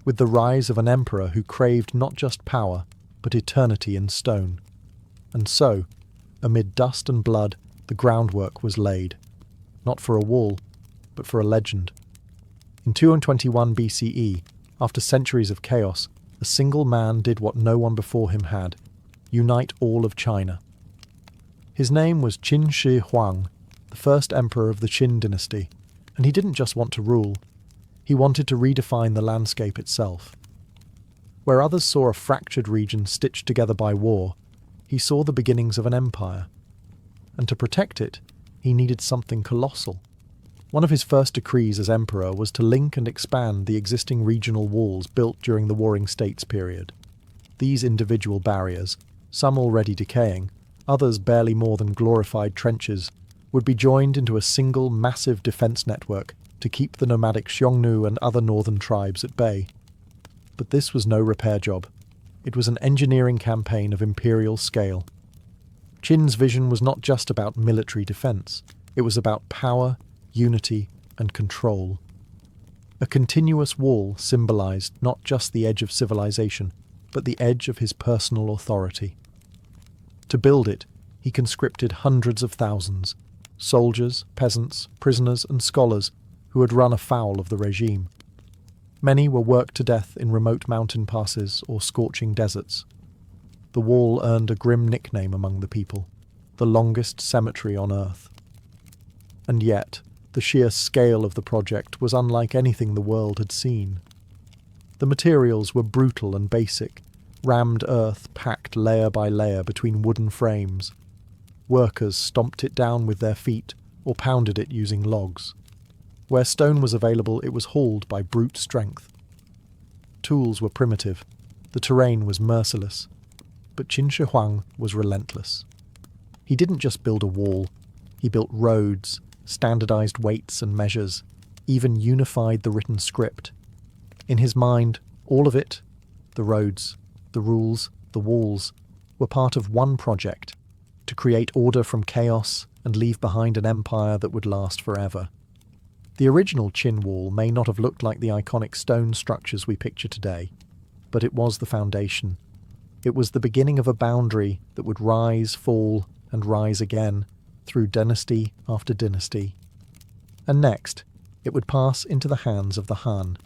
with the rise of an emperor who craved not just power, but eternity in stone. And so, amid dust and blood, the groundwork was laid, not for a wall, but for a legend. In 221 BCE, after centuries of chaos, a single man did what no one before him had: unite all of China. His name was Qin Shi Huang, the first emperor of the Qin dynasty, and he didn't just want to rule. He wanted to redefine the landscape itself. Where others saw a fractured region stitched together by war, he saw the beginnings of an empire. And to protect it, he needed something colossal. One of his first decrees as emperor was to link and expand the existing regional walls built during the Warring States period. These individual barriers, some already decaying, others barely more than glorified trenches, would be joined into a single massive defence network to keep the nomadic Xiongnu and other northern tribes at bay. But this was no repair job. It was an engineering campaign of imperial scale. Qin's vision was not just about military defence. It was about power, unity, and control. A continuous wall symbolised not just the edge of civilization, but the edge of his personal authority. To build it, he conscripted hundreds of thousands, soldiers, peasants, prisoners, and scholars who had run afoul of the regime. Many were worked to death in remote mountain passes or scorching deserts. The wall earned a grim nickname among the people: the longest cemetery on earth. And yet, the sheer scale of the project was unlike anything the world had seen. The materials were brutal and basic, rammed earth packed layer by layer between wooden frames. Workers stomped it down with their feet or pounded it using logs. Where stone was available, it was hauled by brute strength. Tools were primitive. The terrain was merciless. But Qin Shi Huang was relentless. He didn't just build a wall. He built roads, standardized weights and measures, even unified the written script. In his mind, all of it, the roads, the rules, the walls, were part of one project: to create order from chaos and leave behind an empire that would last forever. The original Qin wall may not have looked like the iconic stone structures we picture today, but it was the foundation. It was the beginning of a boundary that would rise, fall, and rise again, through dynasty after dynasty. And next, it would pass into the hands of the Han.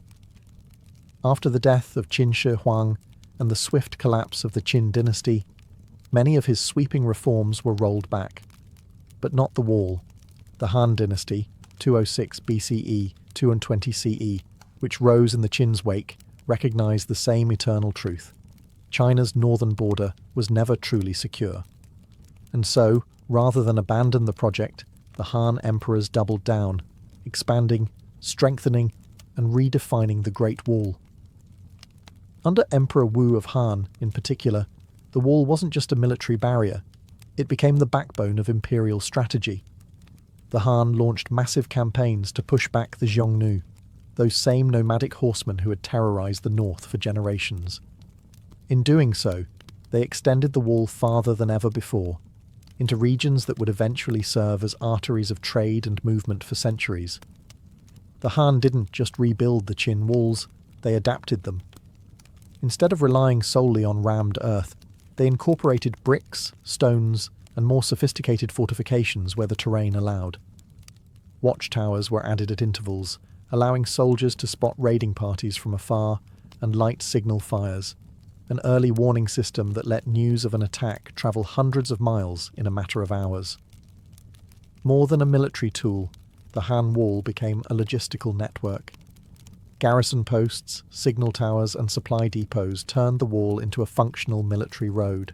After the death of Qin Shi Huang and the swift collapse of the Qin dynasty, many of his sweeping reforms were rolled back. But not the wall. The Han dynasty, 206 BCE, 220 CE, which rose in the Qin's wake, recognized the same eternal truth: China's northern border was never truly secure. And so, rather than abandon the project, the Han emperors doubled down, expanding, strengthening, and redefining the Great Wall. Under Emperor Wu of Han, in particular, the wall wasn't just a military barrier. It became the backbone of imperial strategy. The Han launched massive campaigns to push back the Xiongnu, those same nomadic horsemen who had terrorized the north for generations. In doing so, they extended the wall farther than ever before, into regions that would eventually serve as arteries of trade and movement for centuries. The Han didn't just rebuild the Qin walls, they adapted them. Instead of relying solely on rammed earth, they incorporated bricks, stones, and more sophisticated fortifications where the terrain allowed. Watchtowers were added at intervals, allowing soldiers to spot raiding parties from afar, and light signal fires, an early warning system that let news of an attack travel hundreds of miles in a matter of hours. More than a military tool, the Han Wall became a logistical network. Garrison posts, signal towers, and supply depots turned the wall into a functional military road.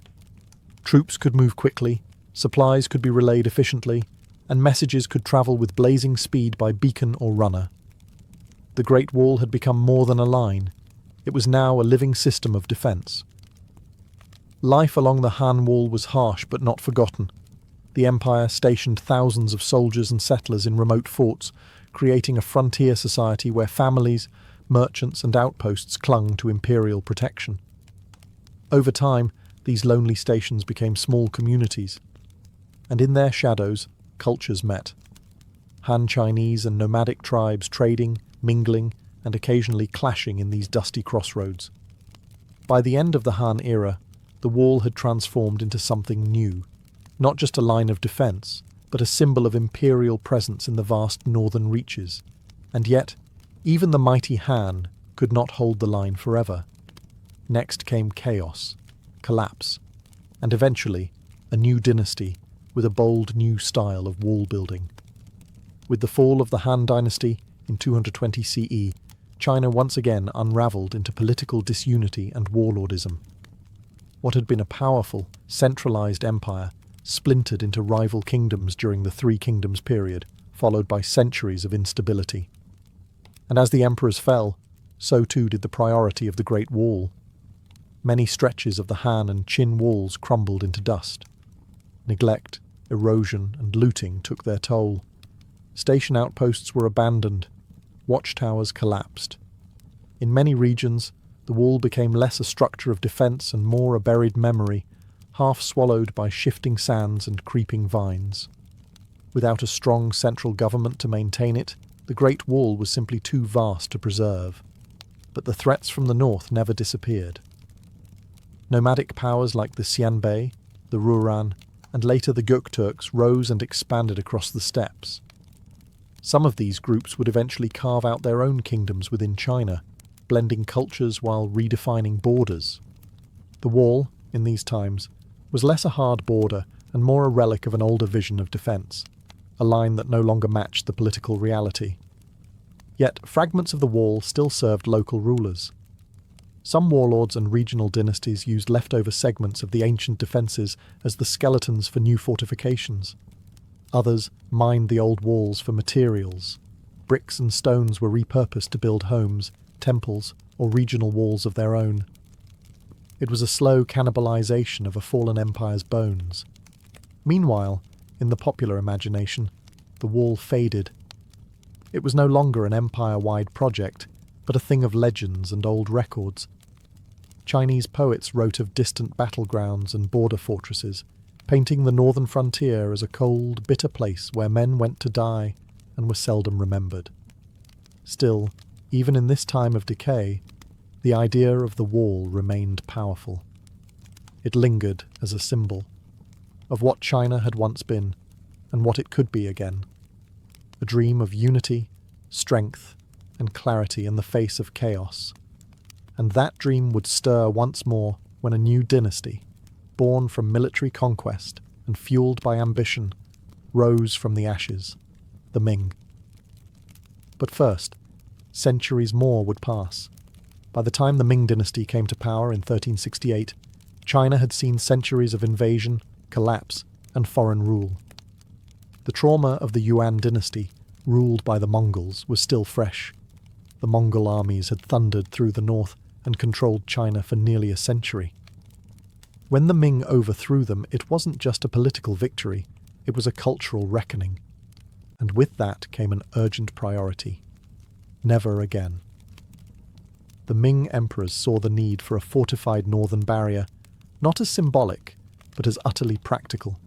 Troops could move quickly, supplies could be relayed efficiently, and messages could travel with blazing speed by beacon or runner. The Great Wall had become more than a line. It was now a living system of defence. Life along the Han Wall was harsh but not forgotten. The Empire stationed thousands of soldiers and settlers in remote forts, creating a frontier society where families, merchants, and outposts clung to imperial protection. Over time, these lonely stations became small communities, and in their shadows, cultures met. Han Chinese and nomadic tribes trading, mingling, and occasionally clashing in these dusty crossroads. By the end of the Han era, the wall had transformed into something new, not just a line of defence, but a symbol of imperial presence in the vast northern reaches. And yet, even the mighty Han could not hold the line forever. Next came chaos, collapse, and eventually a new dynasty with a bold new style of wall building. With the fall of the Han dynasty in 220 CE, China once again unravelled into political disunity and warlordism. What had been a powerful, centralised empire splintered into rival kingdoms during the Three Kingdoms period, followed by centuries of instability. And as the emperors fell, so too did the priority of the Great Wall. Many stretches of the Han and Qin walls crumbled into dust. Neglect, erosion, and looting took their toll. Station outposts were abandoned. Watchtowers collapsed. In many regions, the wall became less a structure of defence and more a buried memory, half swallowed by shifting sands and creeping vines. Without a strong central government to maintain it, the Great Wall was simply too vast to preserve. But the threats from the north never disappeared. Nomadic powers like the Xianbei, the Rouran, and later the Gökturks rose and expanded across the steppes. Some of these groups would eventually carve out their own kingdoms within China, blending cultures while redefining borders. The wall, in these times, was less a hard border and more a relic of an older vision of defence, a line that no longer matched the political reality. Yet fragments of the wall still served local rulers. Some warlords and regional dynasties used leftover segments of the ancient defences as the skeletons for new fortifications. Others mined the old walls for materials. Bricks and stones were repurposed to build homes, temples, or regional walls of their own. It was a slow cannibalization of a fallen empire's bones. Meanwhile, in the popular imagination, the wall faded. It was no longer an empire-wide project, but a thing of legends and old records. Chinese poets wrote of distant battlegrounds and border fortresses, painting the northern frontier as a cold, bitter place where men went to die and were seldom remembered. Still, even in this time of decay, the idea of the wall remained powerful. It lingered as a symbol of what China had once been and what it could be again. A dream of unity, strength, and clarity in the face of chaos. And that dream would stir once more when a new dynasty, born from military conquest and fueled by ambition, rose from the ashes, the Ming. But first, centuries more would pass. By the time the Ming dynasty came to power in 1368, China had seen centuries of invasion, collapse, and foreign rule. The trauma of the Yuan dynasty, ruled by the Mongols, was still fresh. The Mongol armies had thundered through the north and controlled China for nearly a century. When the Ming overthrew them, it wasn't just a political victory, it was a cultural reckoning. And with that came an urgent priority. Never again. The Ming emperors saw the need for a fortified northern barrier, not as symbolic, but as utterly practical.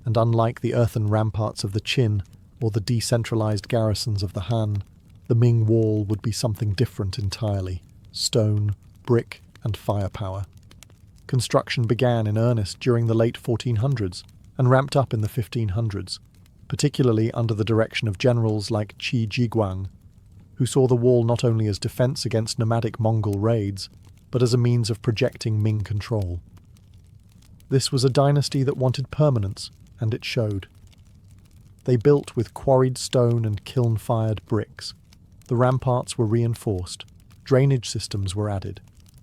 And unlike the earthen ramparts of the Qin or the decentralized garrisons of the Han, the Ming wall would be something different entirely: stone, brick, and firepower. Construction began in earnest during the late 1400s and ramped up in the 1500s, particularly under the direction of generals like Qi Jiguang, who saw the wall not only as defense against nomadic Mongol raids, but as a means of projecting Ming control. This was a dynasty that wanted permanence, and it showed. They built with quarried stone and kiln-fired bricks. The ramparts were reinforced, drainage systems were added,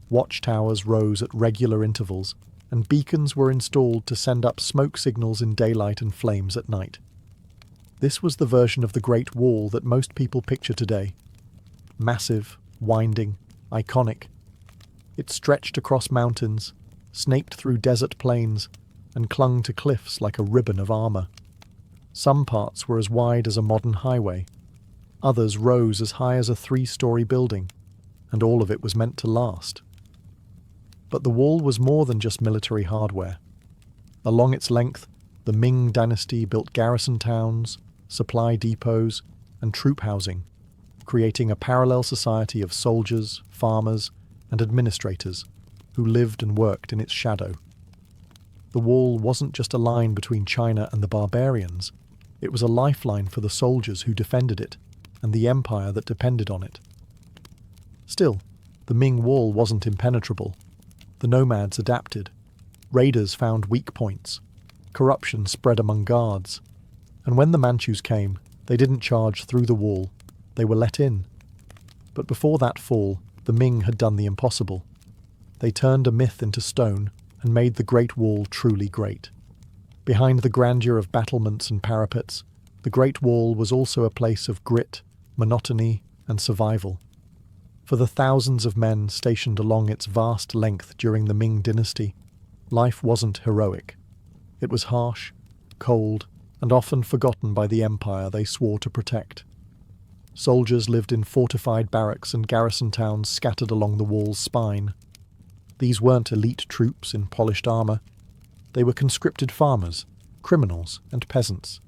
watchtowers rose at regular intervals, and beacons were installed to send up smoke signals in daylight and flames at night. This was the version of the Great Wall that most people picture today. Massive, winding, iconic. It stretched across mountains, snaked through desert plains, and clung to cliffs like a ribbon of armour. Some parts were as wide as a modern highway. Others rose as high as a 3-story building, and all of it was meant to last. But the wall was more than just military hardware. Along its length, the Ming dynasty built garrison towns, supply depots, and troop housing, creating a parallel society of soldiers, farmers, and administrators who lived and worked in its shadow. The wall wasn't just a line between China and the barbarians, it was a lifeline for the soldiers who defended it and the empire that depended on it. Still, the Ming wall wasn't impenetrable. The nomads adapted. Raiders found weak points. Corruption spread among guards. And when the Manchus came, they didn't charge through the wall. They were let in. But before that fall, the Ming had done the impossible. They turned a myth into stone and made the Great Wall truly great. Behind the grandeur of battlements and parapets, the Great Wall was also a place of grit, monotony, and survival. For the thousands of men stationed along its vast length during the Ming dynasty, life wasn't heroic. It was harsh, cold, and often forgotten by the empire they swore to protect. Soldiers lived in fortified barracks and garrison towns scattered along the wall's spine. These weren't elite troops in polished armour. They were conscripted farmers, criminals, and peasants.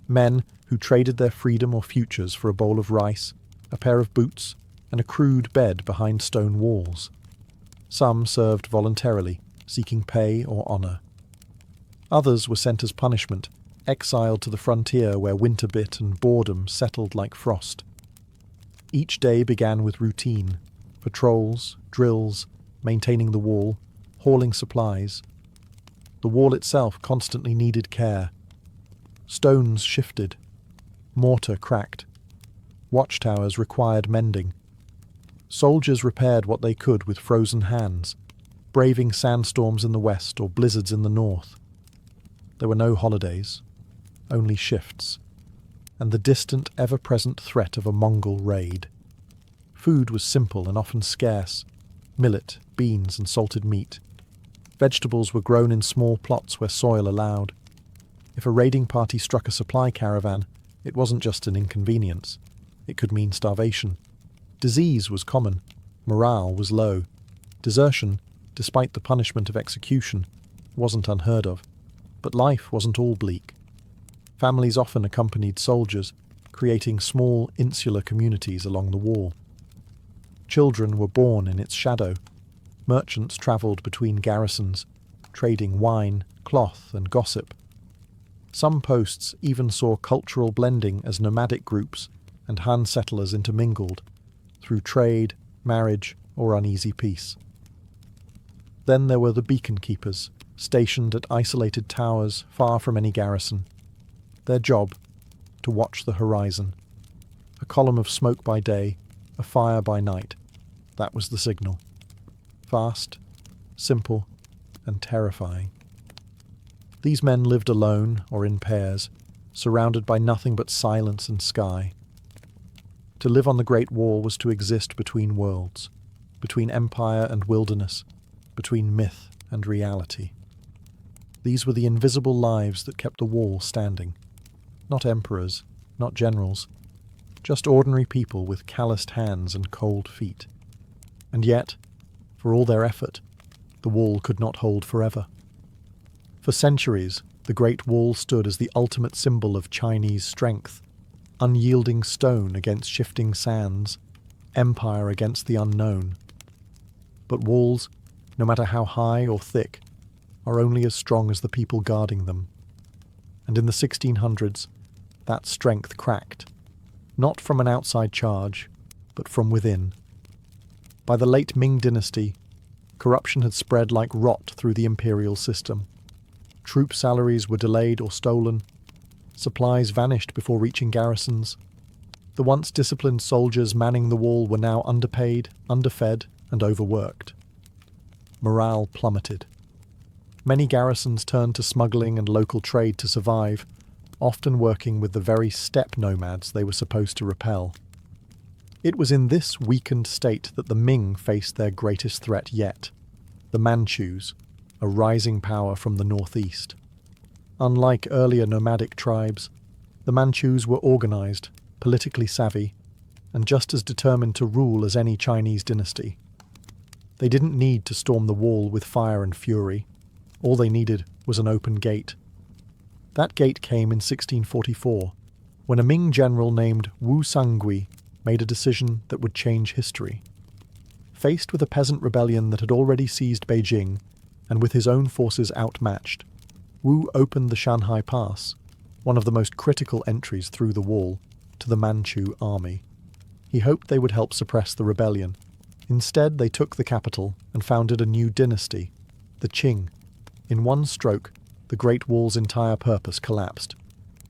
Men who traded their freedom or futures for a bowl of rice, a pair of boots, and a crude bed behind stone walls. Some served voluntarily, seeking pay or honour. Others were sent as punishment, exiled to the frontier where winter bit and boredom settled like frost. Each day began with routine: patrols, drills, maintaining the wall, hauling supplies. The wall itself constantly needed care. Stones shifted. Mortar cracked. Watchtowers required mending. Soldiers repaired what they could with frozen hands, braving sandstorms in the west or blizzards in the north. There were no holidays, only shifts, and the distant, ever-present threat of a Mongol raid. Food was simple and often scarce: millet, beans, and salted meat. Vegetables were grown in small plots where soil allowed. If a raiding party struck a supply caravan, it wasn't just an inconvenience. It could mean starvation. Disease was common. Morale was low. Desertion, despite the punishment of execution, wasn't unheard of. But life wasn't all bleak. Families often accompanied soldiers, creating small, insular communities along the wall. Children were born in its shadow. Merchants travelled between garrisons, trading wine, cloth, and gossip. Some posts even saw cultural blending as nomadic groups and Han settlers intermingled, through trade, marriage, or uneasy peace. Then there were the beacon keepers, stationed at isolated towers far from any garrison. Their job, to watch the horizon. A column of smoke by day, a fire by night. That was the signal. Fast, simple, and terrifying. These men lived alone or in pairs, surrounded by nothing but silence and sky. To live on the Great Wall was to exist between worlds, between empire and wilderness, between myth and reality. These were the invisible lives that kept the wall standing. Not emperors, not generals, just ordinary people with calloused hands and cold feet. And yet, for all their effort, the wall could not hold forever. For centuries, the Great Wall stood as the ultimate symbol of Chinese strength: unyielding stone against shifting sands, empire against the unknown. But walls, no matter how high or thick, are only as strong as the people guarding them. And in the 1600s, that strength cracked, not from an outside charge, but from within. By the late Ming dynasty, corruption had spread like rot through the imperial system. Troop salaries were delayed or stolen. Supplies vanished before reaching garrisons. The once disciplined soldiers manning the wall were now underpaid, underfed, and overworked. Morale plummeted. Many garrisons turned to smuggling and local trade to survive, often working with the very steppe nomads they were supposed to repel. It was in this weakened state that the Ming faced their greatest threat yet: the Manchus, a rising power from the northeast. Unlike earlier nomadic tribes, the Manchus were organized, politically savvy, and just as determined to rule as any Chinese dynasty. They didn't need to storm the wall with fire and fury. All they needed was an open gate. That gate came in 1644, when a Ming general named Wu Sangui made a decision that would change history. Faced with a peasant rebellion that had already seized Beijing, and with his own forces outmatched, Wu opened the Shanhai Pass, one of the most critical entries through the wall, to the Manchu army. He hoped they would help suppress the rebellion. Instead, they took the capital and founded a new dynasty, the Qing. In one stroke, the Great Wall's entire purpose collapsed.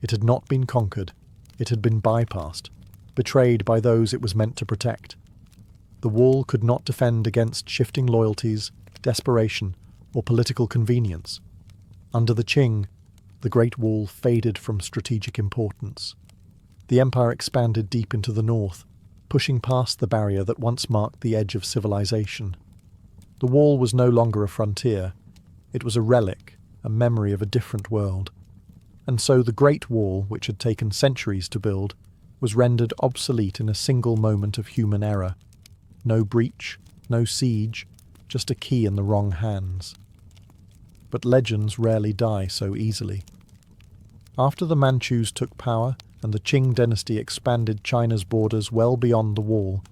It had not been conquered. It had been bypassed, betrayed by those it was meant to protect. The wall could not defend against shifting loyalties, desperation, or political convenience. Under the Qing, the Great Wall faded from strategic importance. The empire expanded deep into the north, pushing past the barrier that once marked the edge of civilization. The wall was no longer a frontier. It was a relic, a memory of a different world. And so the Great Wall, which had taken centuries to build, was rendered obsolete in a single moment of human error. No breach, no siege, just a key in the wrong hands. But legends rarely die so easily. After the Manchus took power and the Qing dynasty expanded China's borders well beyond the wall,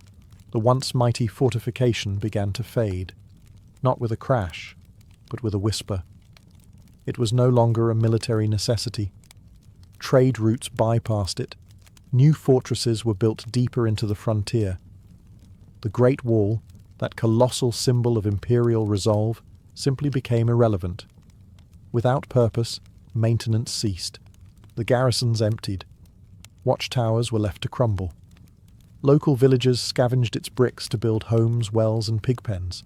the once mighty fortification began to fade, not with a crash, but with a whisper. It was no longer a military necessity. Trade routes bypassed it. New fortresses were built deeper into the frontier. The Great Wall, that colossal symbol of imperial resolve, simply became irrelevant. Without purpose, maintenance ceased. The garrisons emptied. Watchtowers were left to crumble. Local villagers scavenged its bricks to build homes, wells, and pig pens.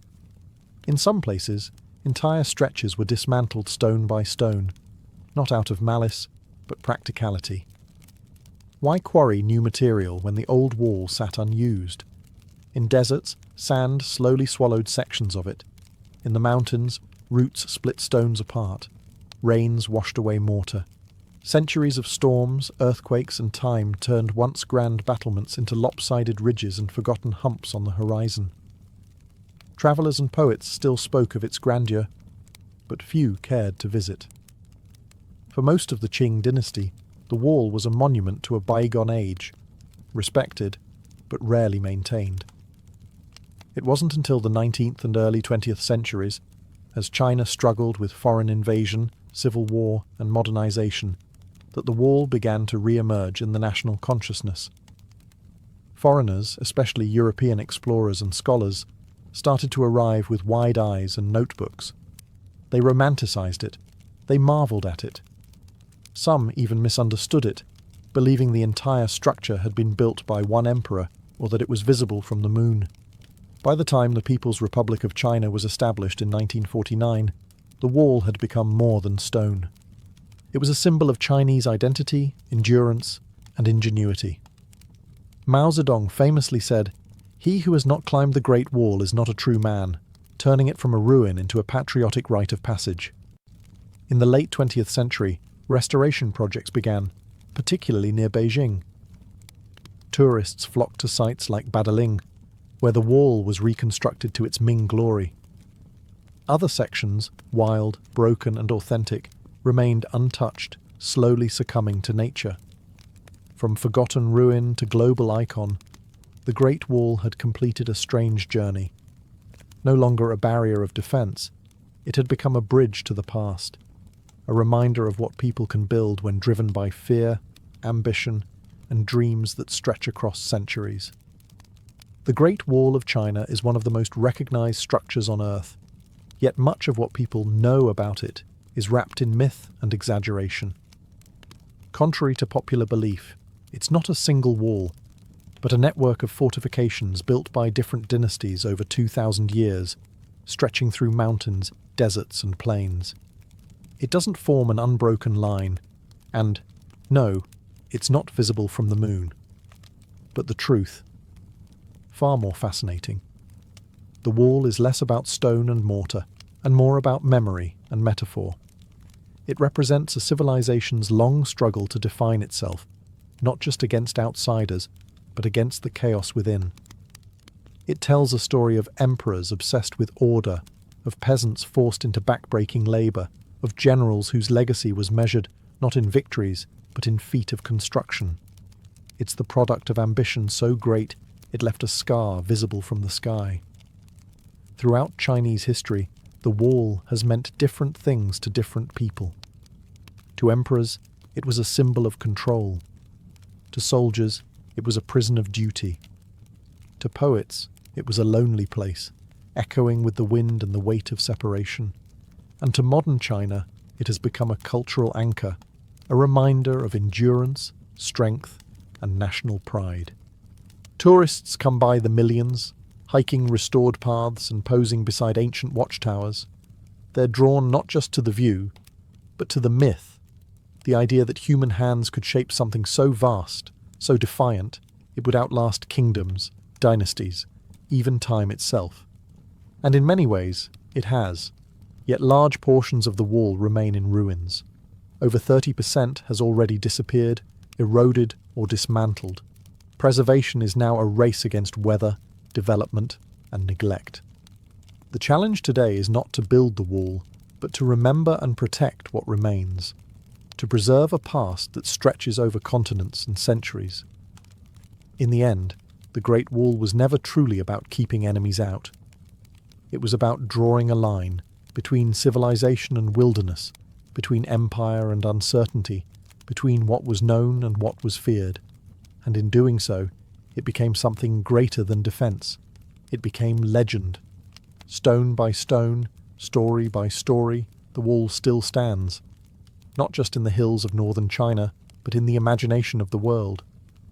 In some places, entire stretches were dismantled stone by stone, not out of malice, but practicality. Why quarry new material when the old wall sat unused? In deserts, sand slowly swallowed sections of it. In the mountains, roots split stones apart. Rains washed away mortar. Centuries of storms, earthquakes, and time turned once grand battlements into lopsided ridges and forgotten humps on the horizon. Travellers and poets still spoke of its grandeur, but few cared to visit. For most of the Qing dynasty, the wall was a monument to a bygone age, respected, but rarely maintained. It wasn't until the 19th and early 20th centuries, as China struggled with foreign invasion, civil war, and modernization, that the wall began to re-emerge in the national consciousness. Foreigners, especially European explorers and scholars, started to arrive with wide eyes and notebooks. They romanticized it. They marveled at it. Some even misunderstood it, believing the entire structure had been built by one emperor or that it was visible from the moon. By the time the People's Republic of China was established in 1949, the wall had become more than stone. It was a symbol of Chinese identity, endurance, and ingenuity. Mao Zedong famously said, "He who has not climbed the Great Wall is not a true man," turning it from a ruin into a patriotic rite of passage. In the late 20th century, restoration projects began, particularly near Beijing. Tourists flocked to sites like Badaling, where the wall was reconstructed to its Ming glory. Other sections, wild, broken, and authentic, remained untouched, slowly succumbing to nature. From forgotten ruin to global icon, the Great Wall had completed a strange journey. No longer a barrier of defense, it had become a bridge to the past, a reminder of what people can build when driven by fear, ambition, and dreams that stretch across centuries. The Great Wall of China is one of the most recognized structures on Earth, yet much of what people know about it is wrapped in myth and exaggeration. Contrary to popular belief, it's not a single wall, but a network of fortifications built by different dynasties over 2,000 years, stretching through mountains, deserts, and plains. It doesn't form an unbroken line, and, no, it's not visible from the moon. But the truth, far more fascinating. The wall is less about stone and mortar, and more about memory and metaphor. It represents a civilization's long struggle to define itself, not just against outsiders, but against the chaos within. It tells a story of emperors obsessed with order, of peasants forced into backbreaking labor, of generals whose legacy was measured not in victories, but in feat of construction. It's the product of ambition so great it left a scar visible from the sky. Throughout Chinese history, the wall has meant different things to different people. To emperors, it was a symbol of control. To soldiers, it was a prison of duty. To poets, it was a lonely place, echoing with the wind and the weight of separation. And to modern China, it has become a cultural anchor, a reminder of endurance, strength, and national pride. Tourists come by the millions, hiking restored paths and posing beside ancient watchtowers. They're drawn not just to the view, but to the myth, the idea that human hands could shape something so vast, so defiant, it would outlast kingdoms, dynasties, even time itself. And in many ways, it has. Yet large portions of the wall remain in ruins. Over 30% has already disappeared, eroded, or dismantled. Preservation is now a race against weather, development, and neglect. The challenge today is not to build the wall, but to remember and protect what remains, to preserve a past that stretches over continents and centuries. In the end, the Great Wall was never truly about keeping enemies out. It was about drawing a line between civilization and wilderness, between empire and uncertainty, between what was known and what was feared. And in doing so, it became something greater than defense. It became legend. Stone by stone, story by story, the wall still stands. Not just in the hills of northern China, but in the imagination of the world.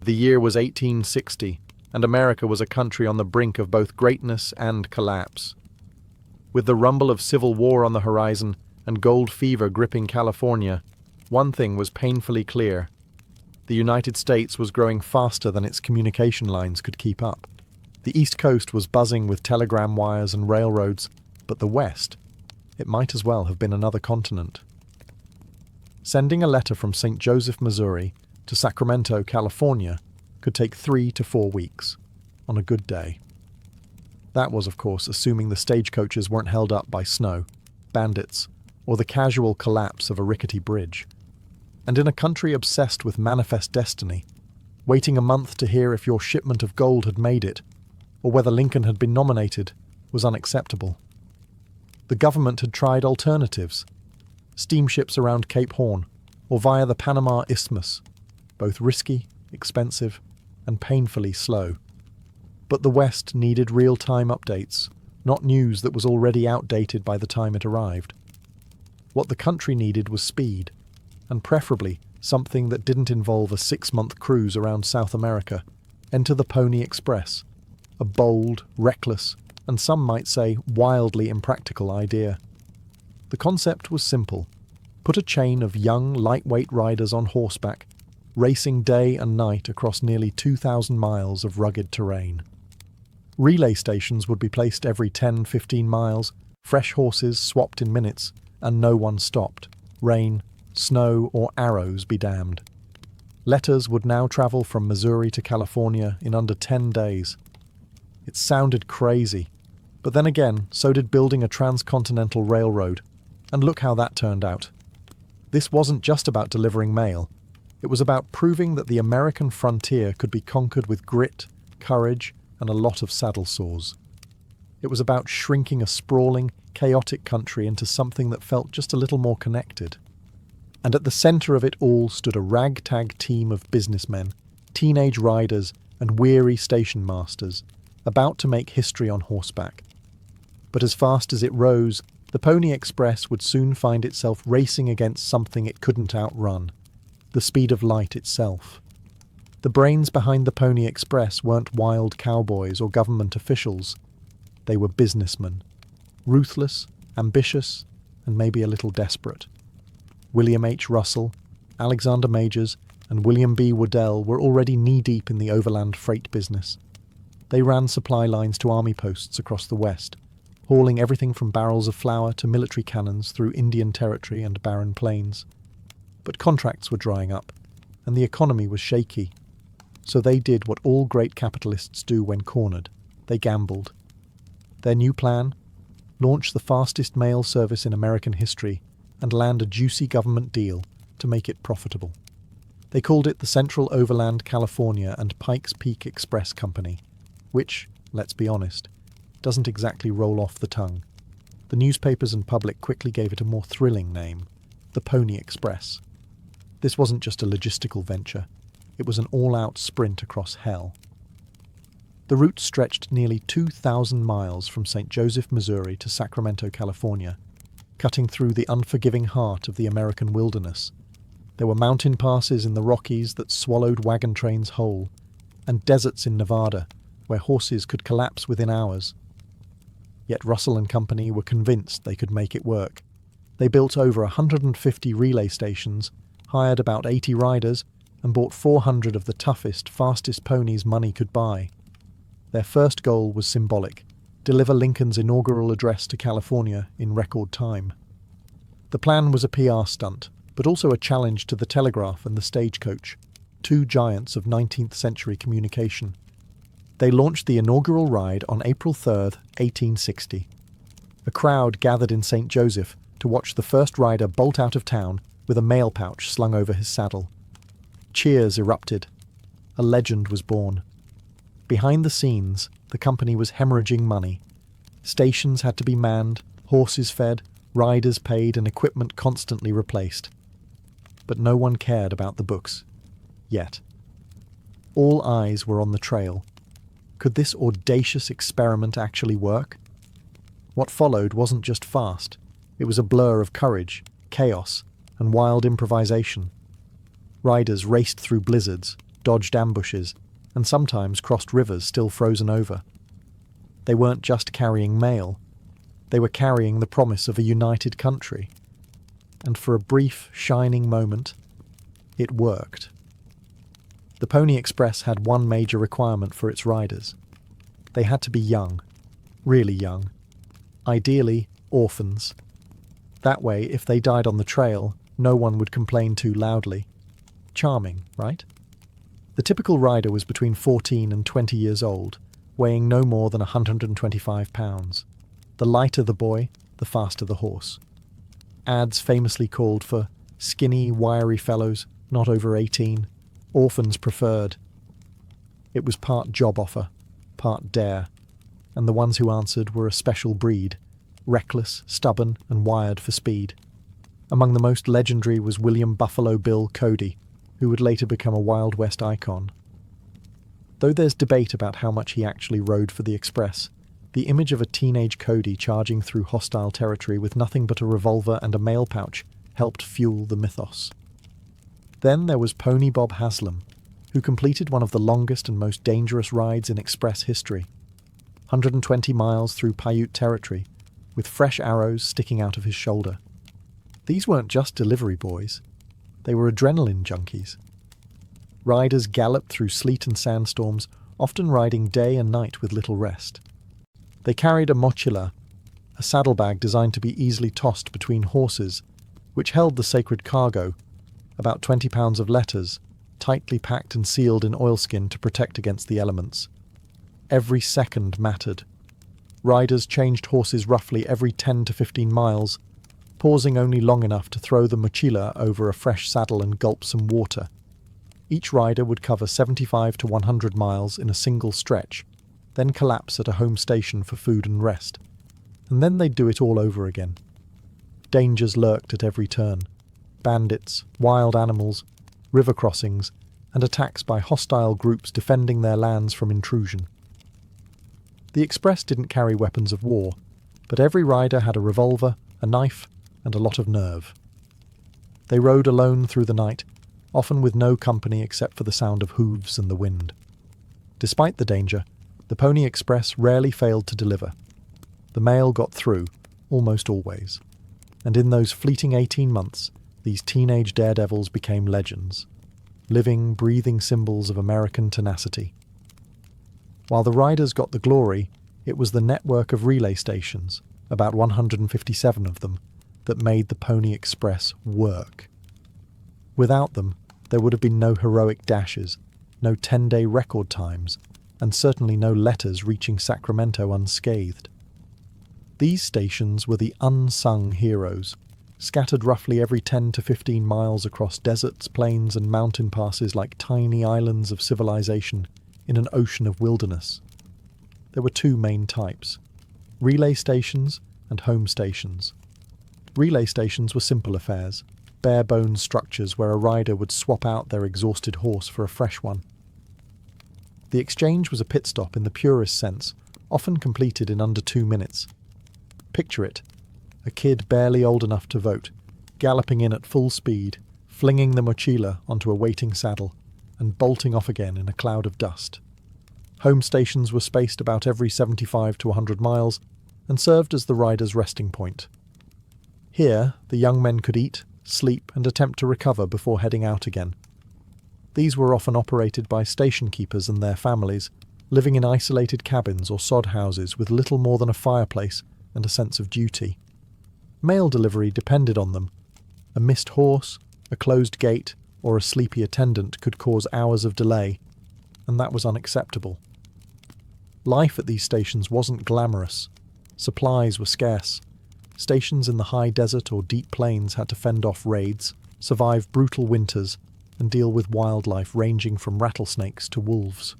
The year was 1860, and America was a country on the brink of both greatness and collapse. With the rumble of civil war on the horizon and gold fever gripping California, one thing was painfully clear. The United States was growing faster than its communication lines could keep up. The East Coast was buzzing with telegram wires and railroads, but the West, it might as well have been another continent. Sending a letter from St. Joseph, Missouri, to Sacramento, California, could take 3 to 4 weeks, on a good day. That was, of course, assuming the stagecoaches weren't held up by snow, bandits, or the casual collapse of a rickety bridge. And in a country obsessed with manifest destiny, waiting a month to hear if your shipment of gold had made it, or whether Lincoln had been nominated, was unacceptable. The government had tried alternatives, steamships around Cape Horn, or via the Panama Isthmus, both risky, expensive, and painfully slow. But the West needed real-time updates, not news that was already outdated by the time it arrived. What the country needed was speed, and preferably something that didn't involve a 6-month cruise around South America. Enter the Pony Express, a bold, reckless, and some might say wildly impractical idea. The concept was simple. Put a chain of young, lightweight riders on horseback, racing day and night across nearly 2,000 miles of rugged terrain. Relay stations would be placed every 10-15 miles, fresh horses swapped in minutes, and no one stopped. Rain, snow, or arrows be damned. Letters would now travel from Missouri to California in under 10 days. It sounded crazy, but then again, so did building a transcontinental railroad. And look how that turned out. This wasn't just about delivering mail. It was about proving that the American frontier could be conquered with grit, courage, and a lot of saddle sores. It was about shrinking a sprawling, chaotic country into something that felt just a little more connected. And at the center of it all stood a ragtag team of businessmen, teenage riders, and weary station masters, about to make history on horseback. But as fast as it rose, the Pony Express would soon find itself racing against something it couldn't outrun, the speed of light itself. The brains behind the Pony Express weren't wild cowboys or government officials. They were businessmen, ruthless, ambitious, and maybe a little desperate. William H. Russell, Alexander Majors, and William B. Waddell were already knee-deep in the overland freight business. They ran supply lines to army posts across the West, hauling everything from barrels of flour to military cannons through Indian Territory and barren plains. But contracts were drying up, and the economy was shaky. So they did what all great capitalists do when cornered. They gambled. Their new plan? Launch the fastest mail service in American history and land a juicy government deal to make it profitable. They called it the Central Overland California and Pikes Peak Express Company, which, let's be honest, doesn't exactly roll off the tongue. The newspapers and public quickly gave it a more thrilling name, the Pony Express. This wasn't just a logistical venture, it was an all-out sprint across hell. The route stretched nearly 2,000 miles from St. Joseph, Missouri to Sacramento, California, cutting through the unforgiving heart of the American wilderness. There were mountain passes in the Rockies that swallowed wagon trains whole, and deserts in Nevada where horses could collapse within hours. Yet Russell and Company were convinced they could make it work. They built over 150 relay stations, hired about 80 riders, and bought 400 of the toughest, fastest ponies money could buy. Their first goal was symbolic: deliver Lincoln's inaugural address to California in record time. The plan was a PR stunt, but also a challenge to the telegraph and the stagecoach, two giants of 19th century communication. They launched the inaugural ride on April 3rd, 1860. A crowd gathered in St. Joseph to watch the first rider bolt out of town with a mail pouch slung over his saddle. Cheers erupted. A legend was born. Behind the scenes, the company was hemorrhaging money. Stations had to be manned, horses fed, riders paid, and equipment constantly replaced. But no one cared about the books. Yet. All eyes were on the trail. Could this audacious experiment actually work? What followed wasn't just fast. It was a blur of courage, chaos, and wild improvisation. Riders raced through blizzards, dodged ambushes, and sometimes crossed rivers still frozen over. They weren't just carrying mail. They were carrying the promise of a united country. And for a brief, shining moment, it worked. The Pony Express had one major requirement for its riders. They had to be young, really young. Ideally, orphans. That way, if they died on the trail, no one would complain too loudly. Charming, right? The typical rider was between 14 and 20 years old, weighing no more than 125 pounds. The lighter the boy, the faster the horse. Ads famously called for skinny, wiry fellows, not over 18, orphans preferred. It was part job offer, part dare, and the ones who answered were a special breed, reckless, stubborn, and wired for speed. Among the most legendary was William Buffalo Bill Cody, who would later become a Wild West icon. Though there's debate about how much he actually rode for the Express, the image of a teenage Cody charging through hostile territory with nothing but a revolver and a mail pouch helped fuel the mythos. Then there was Pony Bob Haslam, who completed one of the longest and most dangerous rides in Express history. 120 miles through Paiute territory, with fresh arrows sticking out of his shoulder. These weren't just delivery boys. They were adrenaline junkies. Riders galloped through sleet and sandstorms, often riding day and night with little rest. They carried a mochila, a saddlebag designed to be easily tossed between horses, which held the sacred cargo, about 20 pounds of letters, tightly packed and sealed in oilskin to protect against the elements. Every second mattered. Riders changed horses roughly every 10 to 15 miles, pausing only long enough to throw the mochila over a fresh saddle and gulp some water. Each rider would cover 75 to 100 miles in a single stretch, then collapse at a home station for food and rest. And then they'd do it all over again. Dangers lurked at every turn. Bandits, wild animals, river crossings, and attacks by hostile groups defending their lands from intrusion. The Express didn't carry weapons of war, but every rider had a revolver, a knife, and a lot of nerve. They rode alone through the night, often with no company except for the sound of hooves and the wind. Despite the danger, the Pony Express rarely failed to deliver. The mail got through, almost always. And in those fleeting 18 months, these teenage daredevils became legends, living, breathing symbols of American tenacity. While the riders got the glory, it was the network of relay stations, about 157 of them, that made the Pony Express work. Without them, there would have been no heroic dashes, no 10-day record times, and certainly no letters reaching Sacramento unscathed. These stations were the unsung heroes, scattered roughly every 10 to 15 miles across deserts, plains, and mountain passes like tiny islands of civilization in an ocean of wilderness. There were two main types: relay stations and home stations. Relay stations were simple affairs, bare-bones structures where a rider would swap out their exhausted horse for a fresh one. The exchange was a pit stop in the purest sense, often completed in under 2 minutes. Picture it, a kid barely old enough to vote, galloping in at full speed, flinging the mochila onto a waiting saddle, and bolting off again in a cloud of dust. Home stations were spaced about every 75 to 100 miles and served as the rider's resting point. Here, the young men could eat, sleep, and attempt to recover before heading out again. These were often operated by station keepers and their families, living in isolated cabins or sod houses with little more than a fireplace and a sense of duty. Mail delivery depended on them. A missed horse, a closed gate, or a sleepy attendant could cause hours of delay, and that was unacceptable. Life at these stations wasn't glamorous. Supplies were scarce. Stations in the high desert or deep plains had to fend off raids, survive brutal winters, and deal with wildlife ranging from rattlesnakes to wolves.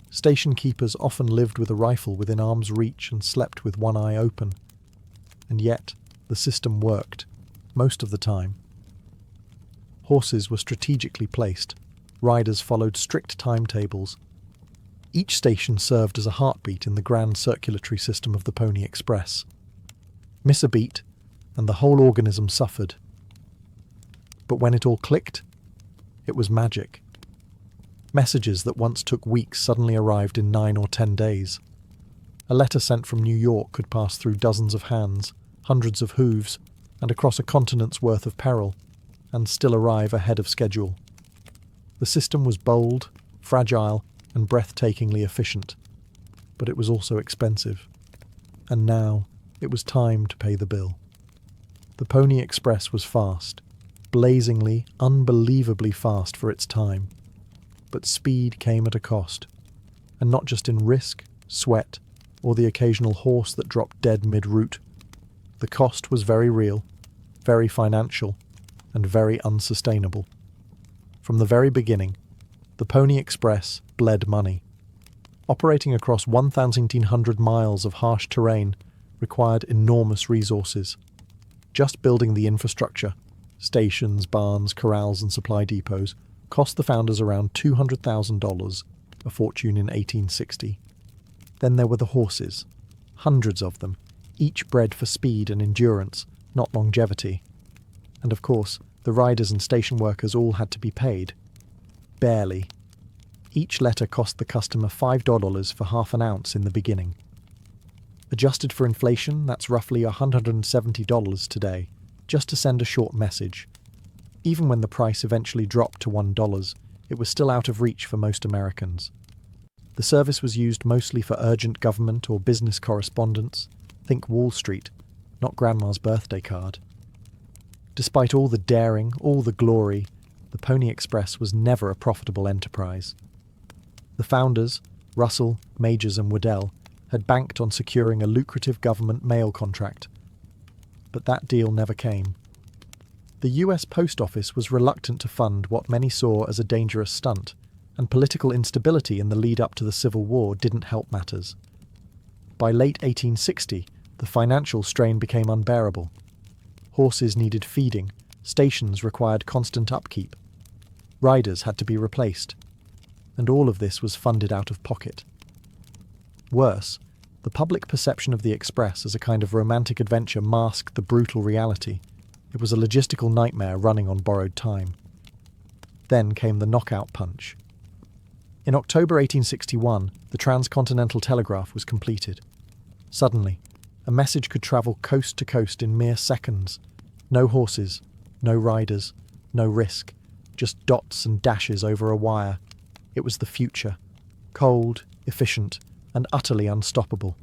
Station keepers often lived with a rifle within arm's reach and slept with one eye open. And yet, the system worked, most of the time. Horses were strategically placed. Riders followed strict timetables. Each station served as a heartbeat in the grand circulatory system of the Pony Express. Miss a beat, and the whole organism suffered. But when it all clicked, it was magic. Messages that once took weeks suddenly arrived in 9 or 10 days. A letter sent from New York could pass through dozens of hands, hundreds of hooves, and across a continent's worth of peril, and still arrive ahead of schedule. The system was bold, fragile, and breathtakingly efficient, but it was also expensive. And now, it was time to pay the bill. The Pony Express was fast, blazingly, unbelievably fast for its time. But speed came at a cost, and not just in risk, sweat, or the occasional horse that dropped dead mid-route. The cost was very real, very financial, and very unsustainable. From the very beginning, the Pony Express bled money. Operating across 1,700 miles of harsh terrain required enormous resources. Just building the infrastructure, stations, barns, corrals, and supply depots, cost the founders around $200,000, a fortune in 1860. Then there were the horses, hundreds of them, each bred for speed and endurance, not longevity. And of course, the riders and station workers all had to be paid. Barely. Each letter cost the customer $5 for half an ounce in the beginning. Adjusted for inflation, that's roughly $170 today, just to send a short message. Even when the price eventually dropped to $1, it was still out of reach for most Americans. The service was used mostly for urgent government or business correspondence. Think Wall Street, not Grandma's birthday card. Despite all the daring, all the glory, the Pony Express was never a profitable enterprise. The founders, Russell, Majors and Waddell, had banked on securing a lucrative government mail contract. But that deal never came. The US Post Office was reluctant to fund what many saw as a dangerous stunt, and political instability in the lead-up to the Civil War didn't help matters. By late 1860, the financial strain became unbearable. Horses needed feeding, stations required constant upkeep. Riders had to be replaced. And all of this was funded out of pocket. Worse, the public perception of the Express as a kind of romantic adventure masked the brutal reality. It was a logistical nightmare running on borrowed time. Then came the knockout punch. In October 1861, the transcontinental telegraph was completed. Suddenly, a message could travel coast to coast in mere seconds. No horses, no riders, no risk, just dots and dashes over a wire. It was the future, cold, efficient, and utterly unstoppable.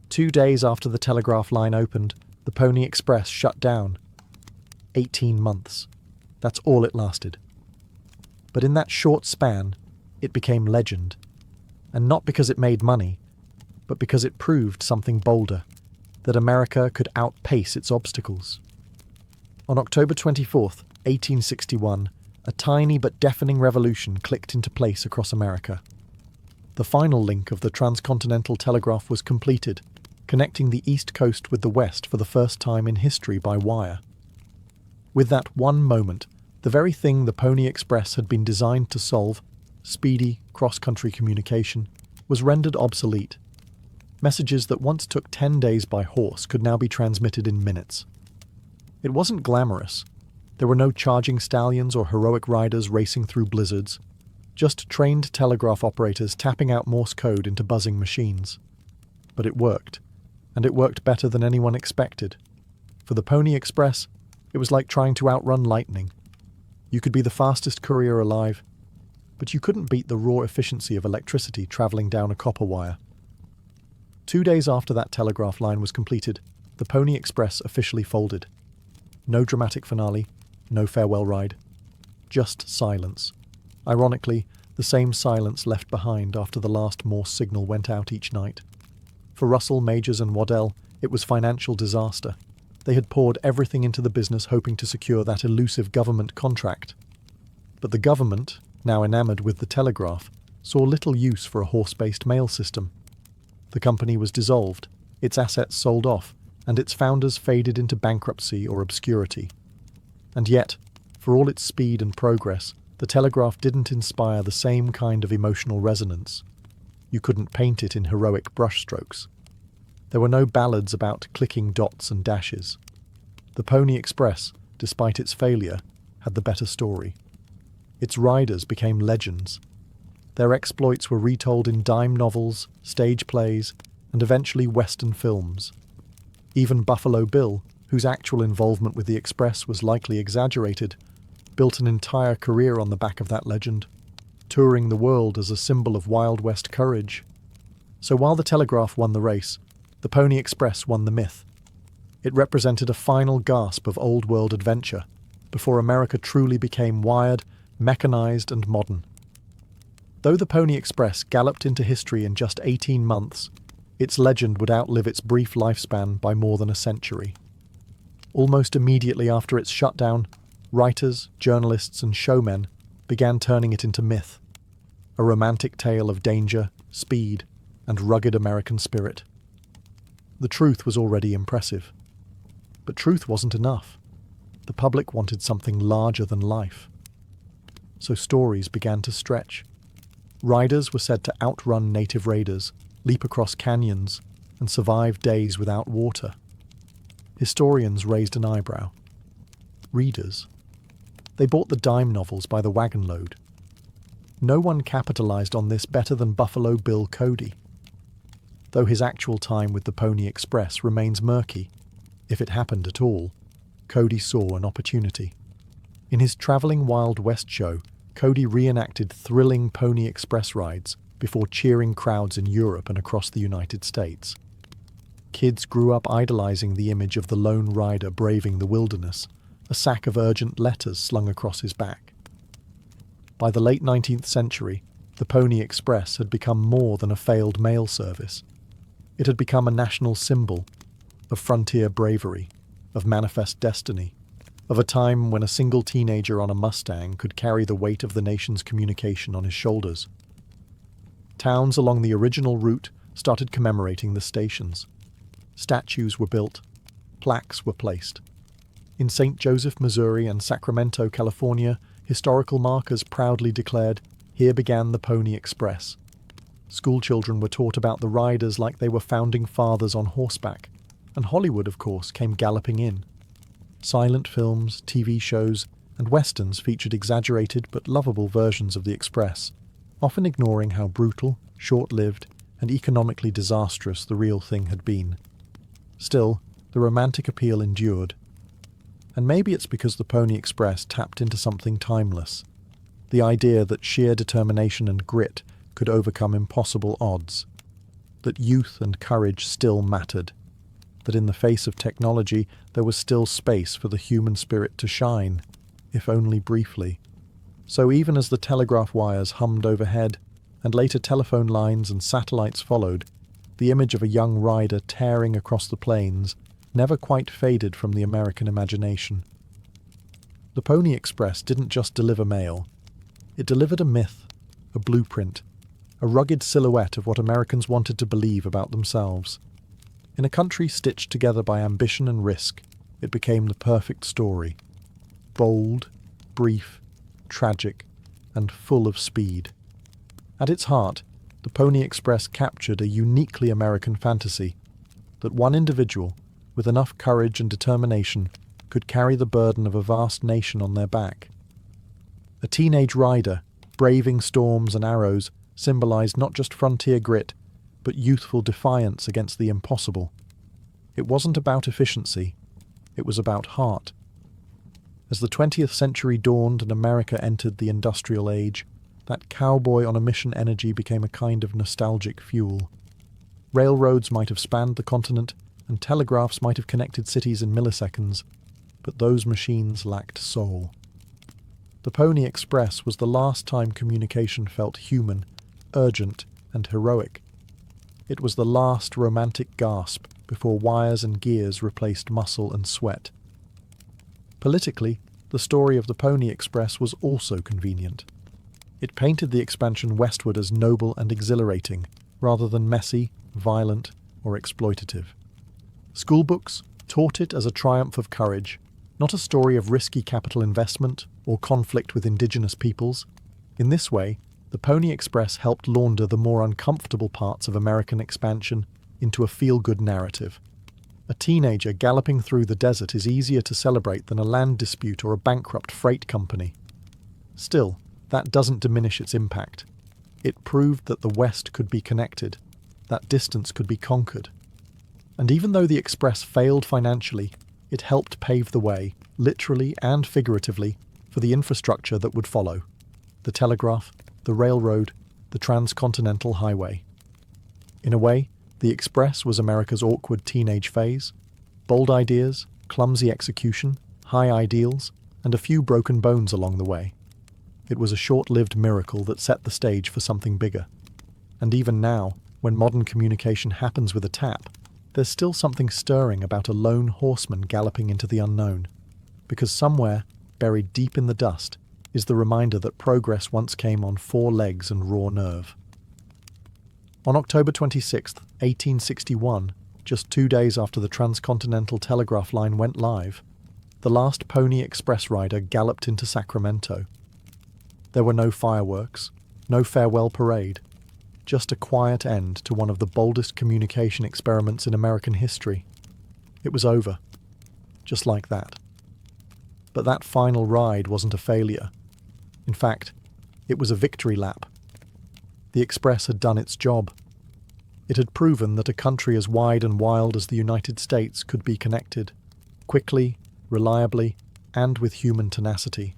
2 days after the telegraph line opened, the Pony Express shut down. 18 months. That's all it lasted. But in that short span, it became legend. And not because it made money, but because it proved something bolder, that America could outpace its obstacles. On October 24th, 1861, a tiny but deafening revolution clicked into place across America. The final link of the transcontinental telegraph was completed, connecting the East Coast with the West for the first time in history by wire. With that one moment, the very thing the Pony Express had been designed to solve, speedy cross-country communication, was rendered obsolete. Messages that once took 10 days by horse could now be transmitted in minutes. It wasn't glamorous. There were no charging stallions or heroic riders racing through blizzards, just trained telegraph operators tapping out Morse code into buzzing machines. But it worked, and it worked better than anyone expected. For the Pony Express, it was like trying to outrun lightning. You could be the fastest courier alive, but you couldn't beat the raw efficiency of electricity travelling down a copper wire. 2 days after that telegraph line was completed, the Pony Express officially folded. No dramatic finale, no farewell ride. Just silence. Ironically, the same silence left behind after the last Morse signal went out each night. For Russell, Majors and Waddell, it was financial disaster. They had poured everything into the business hoping to secure that elusive government contract. But the government, now enamoured with the telegraph, saw little use for a horse-based mail system. The company was dissolved, its assets sold off, and its founders faded into bankruptcy or obscurity. And yet, for all its speed and progress, the telegraph didn't inspire the same kind of emotional resonance. You couldn't paint it in heroic brushstrokes. There were no ballads about clicking dots and dashes. The Pony Express, despite its failure, had the better story. Its riders became legends. Their exploits were retold in dime novels, stage plays, and eventually Western films. Even Buffalo Bill, whose actual involvement with the Express was likely exaggerated, built an entire career on the back of that legend, touring the world as a symbol of Wild West courage. So while the telegraph won the race, the Pony Express won the myth. It represented a final gasp of old-world adventure, before America truly became wired, mechanized, and modern. Though the Pony Express galloped into history in just 18 months, its legend would outlive its brief lifespan by more than a century. Almost immediately after its shutdown, writers, journalists, and showmen began turning it into myth, a romantic tale of danger, speed, and rugged American spirit. The truth was already impressive. But truth wasn't enough. The public wanted something larger than life. So stories began to stretch. Riders were said to outrun native raiders, leap across canyons, and survive days without water. Historians raised an eyebrow. Readers? They bought the dime novels by the wagon load. No one capitalized on this better than Buffalo Bill Cody. Though his actual time with the Pony Express remains murky, if it happened at all, Cody saw an opportunity. In his traveling Wild West show, Cody reenacted thrilling Pony Express rides before cheering crowds in Europe and across the United States. Kids grew up idolizing the image of the lone rider braving the wilderness, a sack of urgent letters slung across his back. By the late 19th century, the Pony Express had become more than a failed mail service. It had become a national symbol of frontier bravery, of manifest destiny, of a time when a single teenager on a Mustang could carry the weight of the nation's communication on his shoulders. Towns along the original route started commemorating the stations. Statues were built, plaques were placed. In St. Joseph, Missouri and Sacramento, California, historical markers proudly declared, "Here began the Pony Express." Schoolchildren were taught about the riders like they were founding fathers on horseback, and Hollywood, of course, came galloping in. Silent films, TV shows, and westerns featured exaggerated but lovable versions of the Express, often ignoring how brutal, short-lived, and economically disastrous the real thing had been. Still, the romantic appeal endured. And maybe it's because the Pony Express tapped into something timeless, the idea that sheer determination and grit could overcome impossible odds, that youth and courage still mattered, that in the face of technology there was still space for the human spirit to shine, if only briefly. So even as the telegraph wires hummed overhead, and later telephone lines and satellites followed, the image of a young rider tearing across the plains never quite faded from the American imagination. The Pony Express didn't just deliver mail. It delivered a myth, a blueprint, a rugged silhouette of what Americans wanted to believe about themselves. In a country stitched together by ambition and risk, it became the perfect story. Bold, brief, tragic, and full of speed. At its heart, the Pony Express captured a uniquely American fantasy that one individual, with enough courage and determination, could carry the burden of a vast nation on their back. A teenage rider, braving storms and arrows, symbolized not just frontier grit, but youthful defiance against the impossible. It wasn't about efficiency, it was about heart. As the 20th century dawned and America entered the industrial age, that cowboy on a mission energy became a kind of nostalgic fuel. Railroads might have spanned the continent, and telegraphs might have connected cities in milliseconds, but those machines lacked soul. The Pony Express was the last time communication felt human, urgent, and heroic. It was the last romantic gasp before wires and gears replaced muscle and sweat. Politically, the story of the Pony Express was also convenient. It painted the expansion westward as noble and exhilarating, rather than messy, violent, or exploitative. Schoolbooks taught it as a triumph of courage, not a story of risky capital investment or conflict with indigenous peoples. In this way, the Pony Express helped launder the more uncomfortable parts of American expansion into a feel-good narrative. A teenager galloping through the desert is easier to celebrate than a land dispute or a bankrupt freight company. Still, that doesn't diminish its impact. It proved that the West could be connected, that distance could be conquered. And even though the Express failed financially, it helped pave the way, literally and figuratively, for the infrastructure that would follow: the telegraph, the railroad, the transcontinental highway. In a way, the Express was America's awkward teenage phase: bold ideas, clumsy execution, high ideals, and a few broken bones along the way. It was a short-lived miracle that set the stage for something bigger. And even now, when modern communication happens with a tap, there's still something stirring about a lone horseman galloping into the unknown, because somewhere, buried deep in the dust, is the reminder that progress once came on 4 legs and raw nerve. On October 26, 1861, just 2 days after the transcontinental telegraph line went live, the last Pony Express rider galloped into Sacramento. There were no fireworks, no farewell parade, just a quiet end to one of the boldest communication experiments in American history. It was over, just like that. But that final ride wasn't a failure. In fact, it was a victory lap. The Express had done its job. It had proven that a country as wide and wild as the United States could be connected, quickly, reliably, and with human tenacity.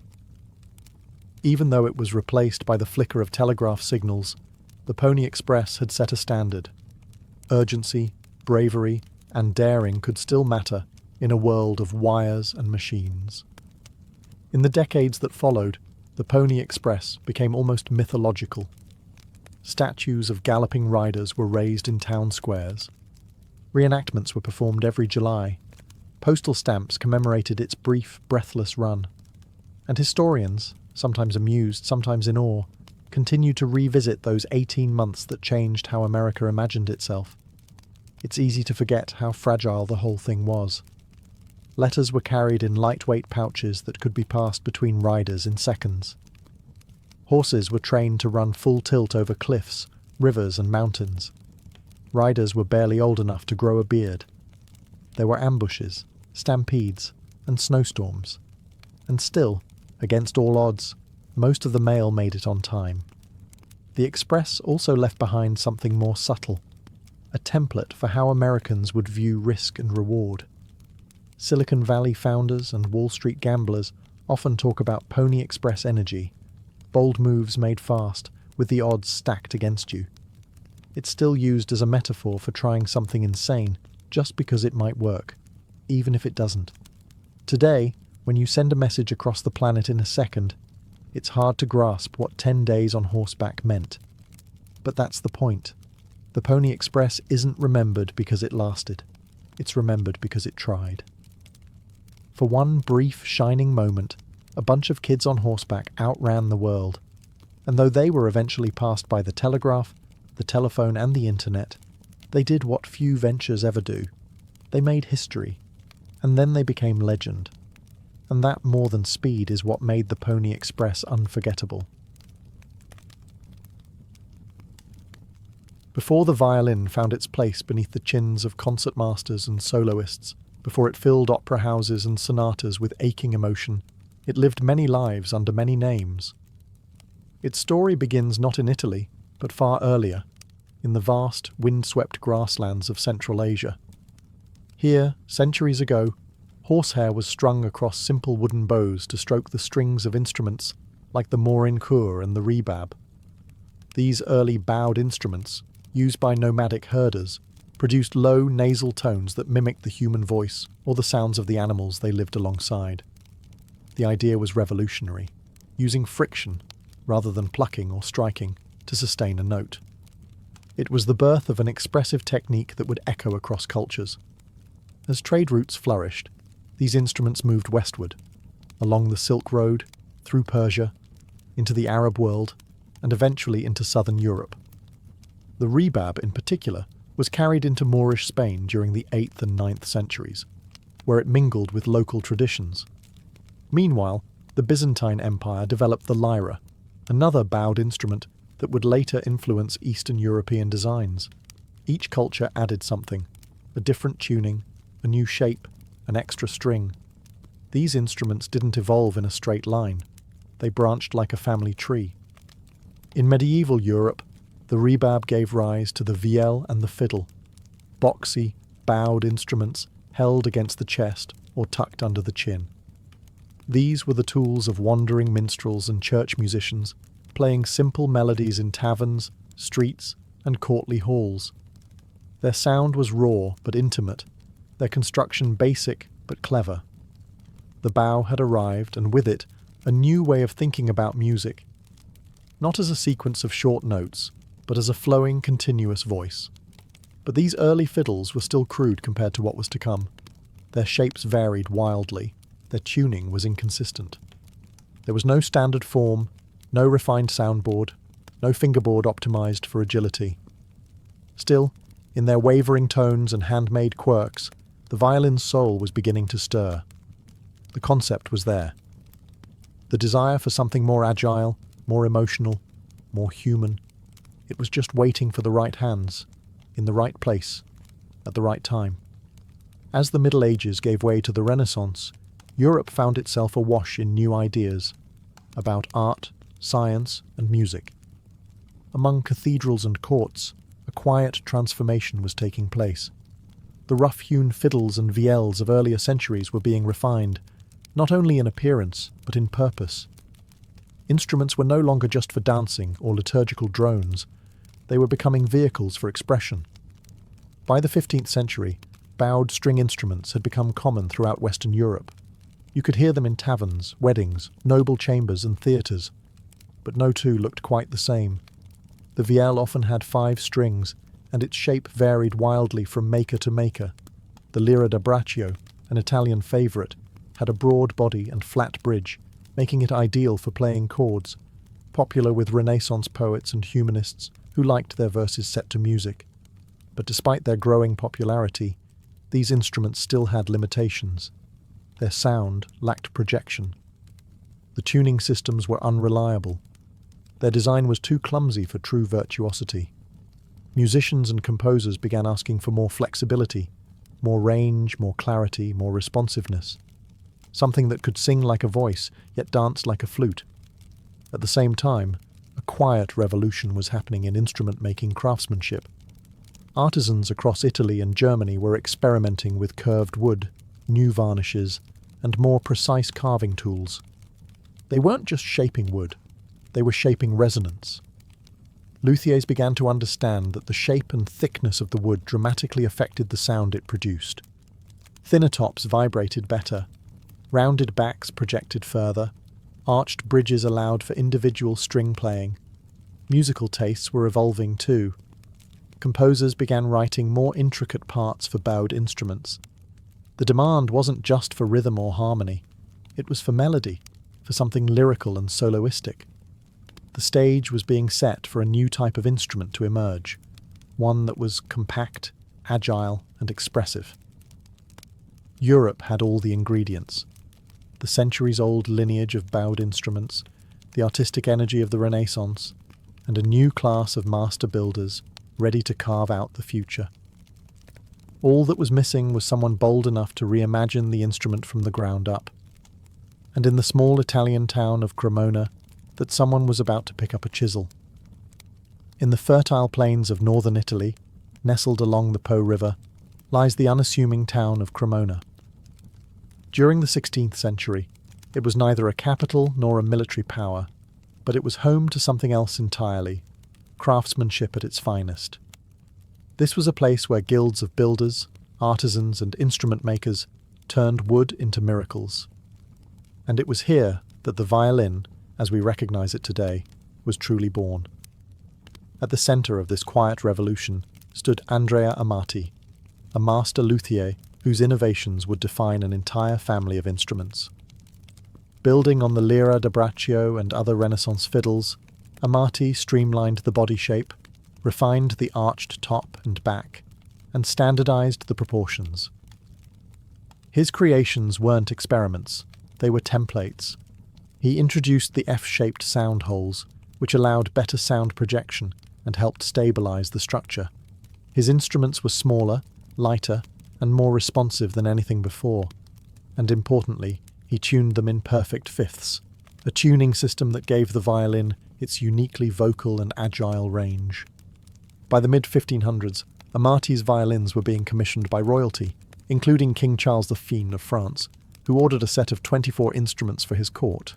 Even though it was replaced by the flicker of telegraph signals, the Pony Express had set a standard. Urgency, bravery, and daring could still matter in a world of wires and machines. In the decades that followed, the Pony Express became almost mythological. Statues of galloping riders were raised in town squares. Reenactments were performed every July. Postal stamps commemorated its brief, breathless run. And historians, sometimes amused, sometimes in awe, continued to revisit those 18 months that changed how America imagined itself. It's easy to forget how fragile the whole thing was. Letters were carried in lightweight pouches that could be passed between riders in seconds. Horses were trained to run full tilt over cliffs, rivers, and mountains. Riders were barely old enough to grow a beard. There were ambushes, stampedes, and snowstorms. And still, against all odds, most of the mail made it on time. The Express also left behind something more subtle, a template for how Americans would view risk and reward. Silicon Valley founders and Wall Street gamblers often talk about Pony Express energy, bold moves made fast, with the odds stacked against you. It's still used as a metaphor for trying something insane just because it might work, even if it doesn't. Today, when you send a message across the planet in a second, it's hard to grasp what 10 days on horseback meant. But that's the point. The Pony Express isn't remembered because it lasted. It's remembered because it tried. For one brief, shining moment, a bunch of kids on horseback outran the world. And though they were eventually passed by the telegraph, the telephone and the internet, they did what few ventures ever do. They made history, and then they became legend. And that more than speed is what made the Pony Express unforgettable. Before the violin found its place beneath the chins of concertmasters and soloists, before it filled opera houses and sonatas with aching emotion, it lived many lives under many names. Its story begins not in Italy, but far earlier, in the vast, wind-swept grasslands of Central Asia. Here, centuries ago, horsehair was strung across simple wooden bows to stroke the strings of instruments like the morin-kur and the rebab. These early bowed instruments, used by nomadic herders, produced low nasal tones that mimicked the human voice or the sounds of the animals they lived alongside. The idea was revolutionary, using friction rather than plucking or striking to sustain a note. It was the birth of an expressive technique that would echo across cultures. As trade routes flourished, these instruments moved westward, along the Silk Road, through Persia, into the Arab world, and eventually into southern Europe. The rebab, in particular, was carried into Moorish Spain during the 8th and 9th centuries, where it mingled with local traditions. Meanwhile, the Byzantine Empire developed the lyra, another bowed instrument that would later influence Eastern European designs. Each culture added something, a different tuning, a new shape, an extra string. These instruments didn't evolve in a straight line. They branched like a family tree. In medieval Europe, the rebab gave rise to the vielle and the fiddle, boxy, bowed instruments held against the chest or tucked under the chin. These were the tools of wandering minstrels and church musicians, playing simple melodies in taverns, streets, and courtly halls. Their sound was raw but intimate, their construction basic but clever. The bow had arrived, and with it, a new way of thinking about music, not as a sequence of short notes, but as a flowing, continuous voice. But these early fiddles were still crude compared to what was to come. Their shapes varied wildly, their tuning was inconsistent. There was no standard form, no refined soundboard, no fingerboard optimized for agility. Still, in their wavering tones and handmade quirks, the violin's soul was beginning to stir. The concept was there. The desire for something more agile, more emotional, more human. It was just waiting for the right hands, in the right place, at the right time. As the Middle Ages gave way to the Renaissance, Europe found itself awash in new ideas about art, science, and music. Among cathedrals and courts, a quiet transformation was taking place. The rough-hewn fiddles and vielles of earlier centuries were being refined, not only in appearance, but in purpose. Instruments were no longer just for dancing or liturgical drones. They were becoming vehicles for expression. By the 15th century, bowed string instruments had become common throughout Western Europe. You could hear them in taverns, weddings, noble chambers, and theatres, but no two looked quite the same. The vielle often had 5 strings, and its shape varied wildly from maker to maker. The lira da braccio, an Italian favourite, had a broad body and flat bridge, making it ideal for playing chords, popular with Renaissance poets and humanists who liked their verses set to music. But despite their growing popularity, these instruments still had limitations. Their sound lacked projection. The tuning systems were unreliable. Their design was too clumsy for true virtuosity. Musicians and composers began asking for more flexibility, more range, more clarity, more responsiveness. Something that could sing like a voice, yet dance like a flute. At the same time, a quiet revolution was happening in instrument-making craftsmanship. Artisans across Italy and Germany were experimenting with curved wood, new varnishes, and more precise carving tools. They weren't just shaping wood, they were shaping resonance. Luthiers began to understand that the shape and thickness of the wood dramatically affected the sound it produced. Thinner tops vibrated better, rounded backs projected further, arched bridges allowed for individual string playing. Musical tastes were evolving too. Composers began writing more intricate parts for bowed instruments. The demand wasn't just for rhythm or harmony, it was for melody, for something lyrical and soloistic. The stage was being set for a new type of instrument to emerge, one that was compact, agile, and expressive. Europe had all the ingredients: the centuries-old lineage of bowed instruments, the artistic energy of the Renaissance, and a new class of master builders ready to carve out the future. All that was missing was someone bold enough to reimagine the instrument from the ground up. And in the small Italian town of Cremona, that someone was about to pick up a chisel. In the fertile plains of northern Italy, nestled along the Po River, lies the unassuming town of Cremona. During the 16th century, it was neither a capital nor a military power, but it was home to something else entirely: craftsmanship at its finest. This was a place where guilds of builders, artisans, and instrument makers turned wood into miracles. And it was here that the violin, as we recognize it today, was truly born. At the center of this quiet revolution stood Andrea Amati, a master luthier whose innovations would define an entire family of instruments. Building on the lira da braccio and other Renaissance fiddles, Amati streamlined the body shape, refined the arched top and back, and standardized the proportions. His creations weren't experiments, they were templates. He introduced the F-shaped sound holes, which allowed better sound projection and helped stabilize the structure. His instruments were smaller, lighter, and more responsive than anything before. And importantly, he tuned them in perfect fifths, a tuning system that gave the violin its uniquely vocal and agile range. By the mid-1500s, Amati's violins were being commissioned by royalty, including King Charles the Fiend of France, who ordered a set of 24 instruments for his court.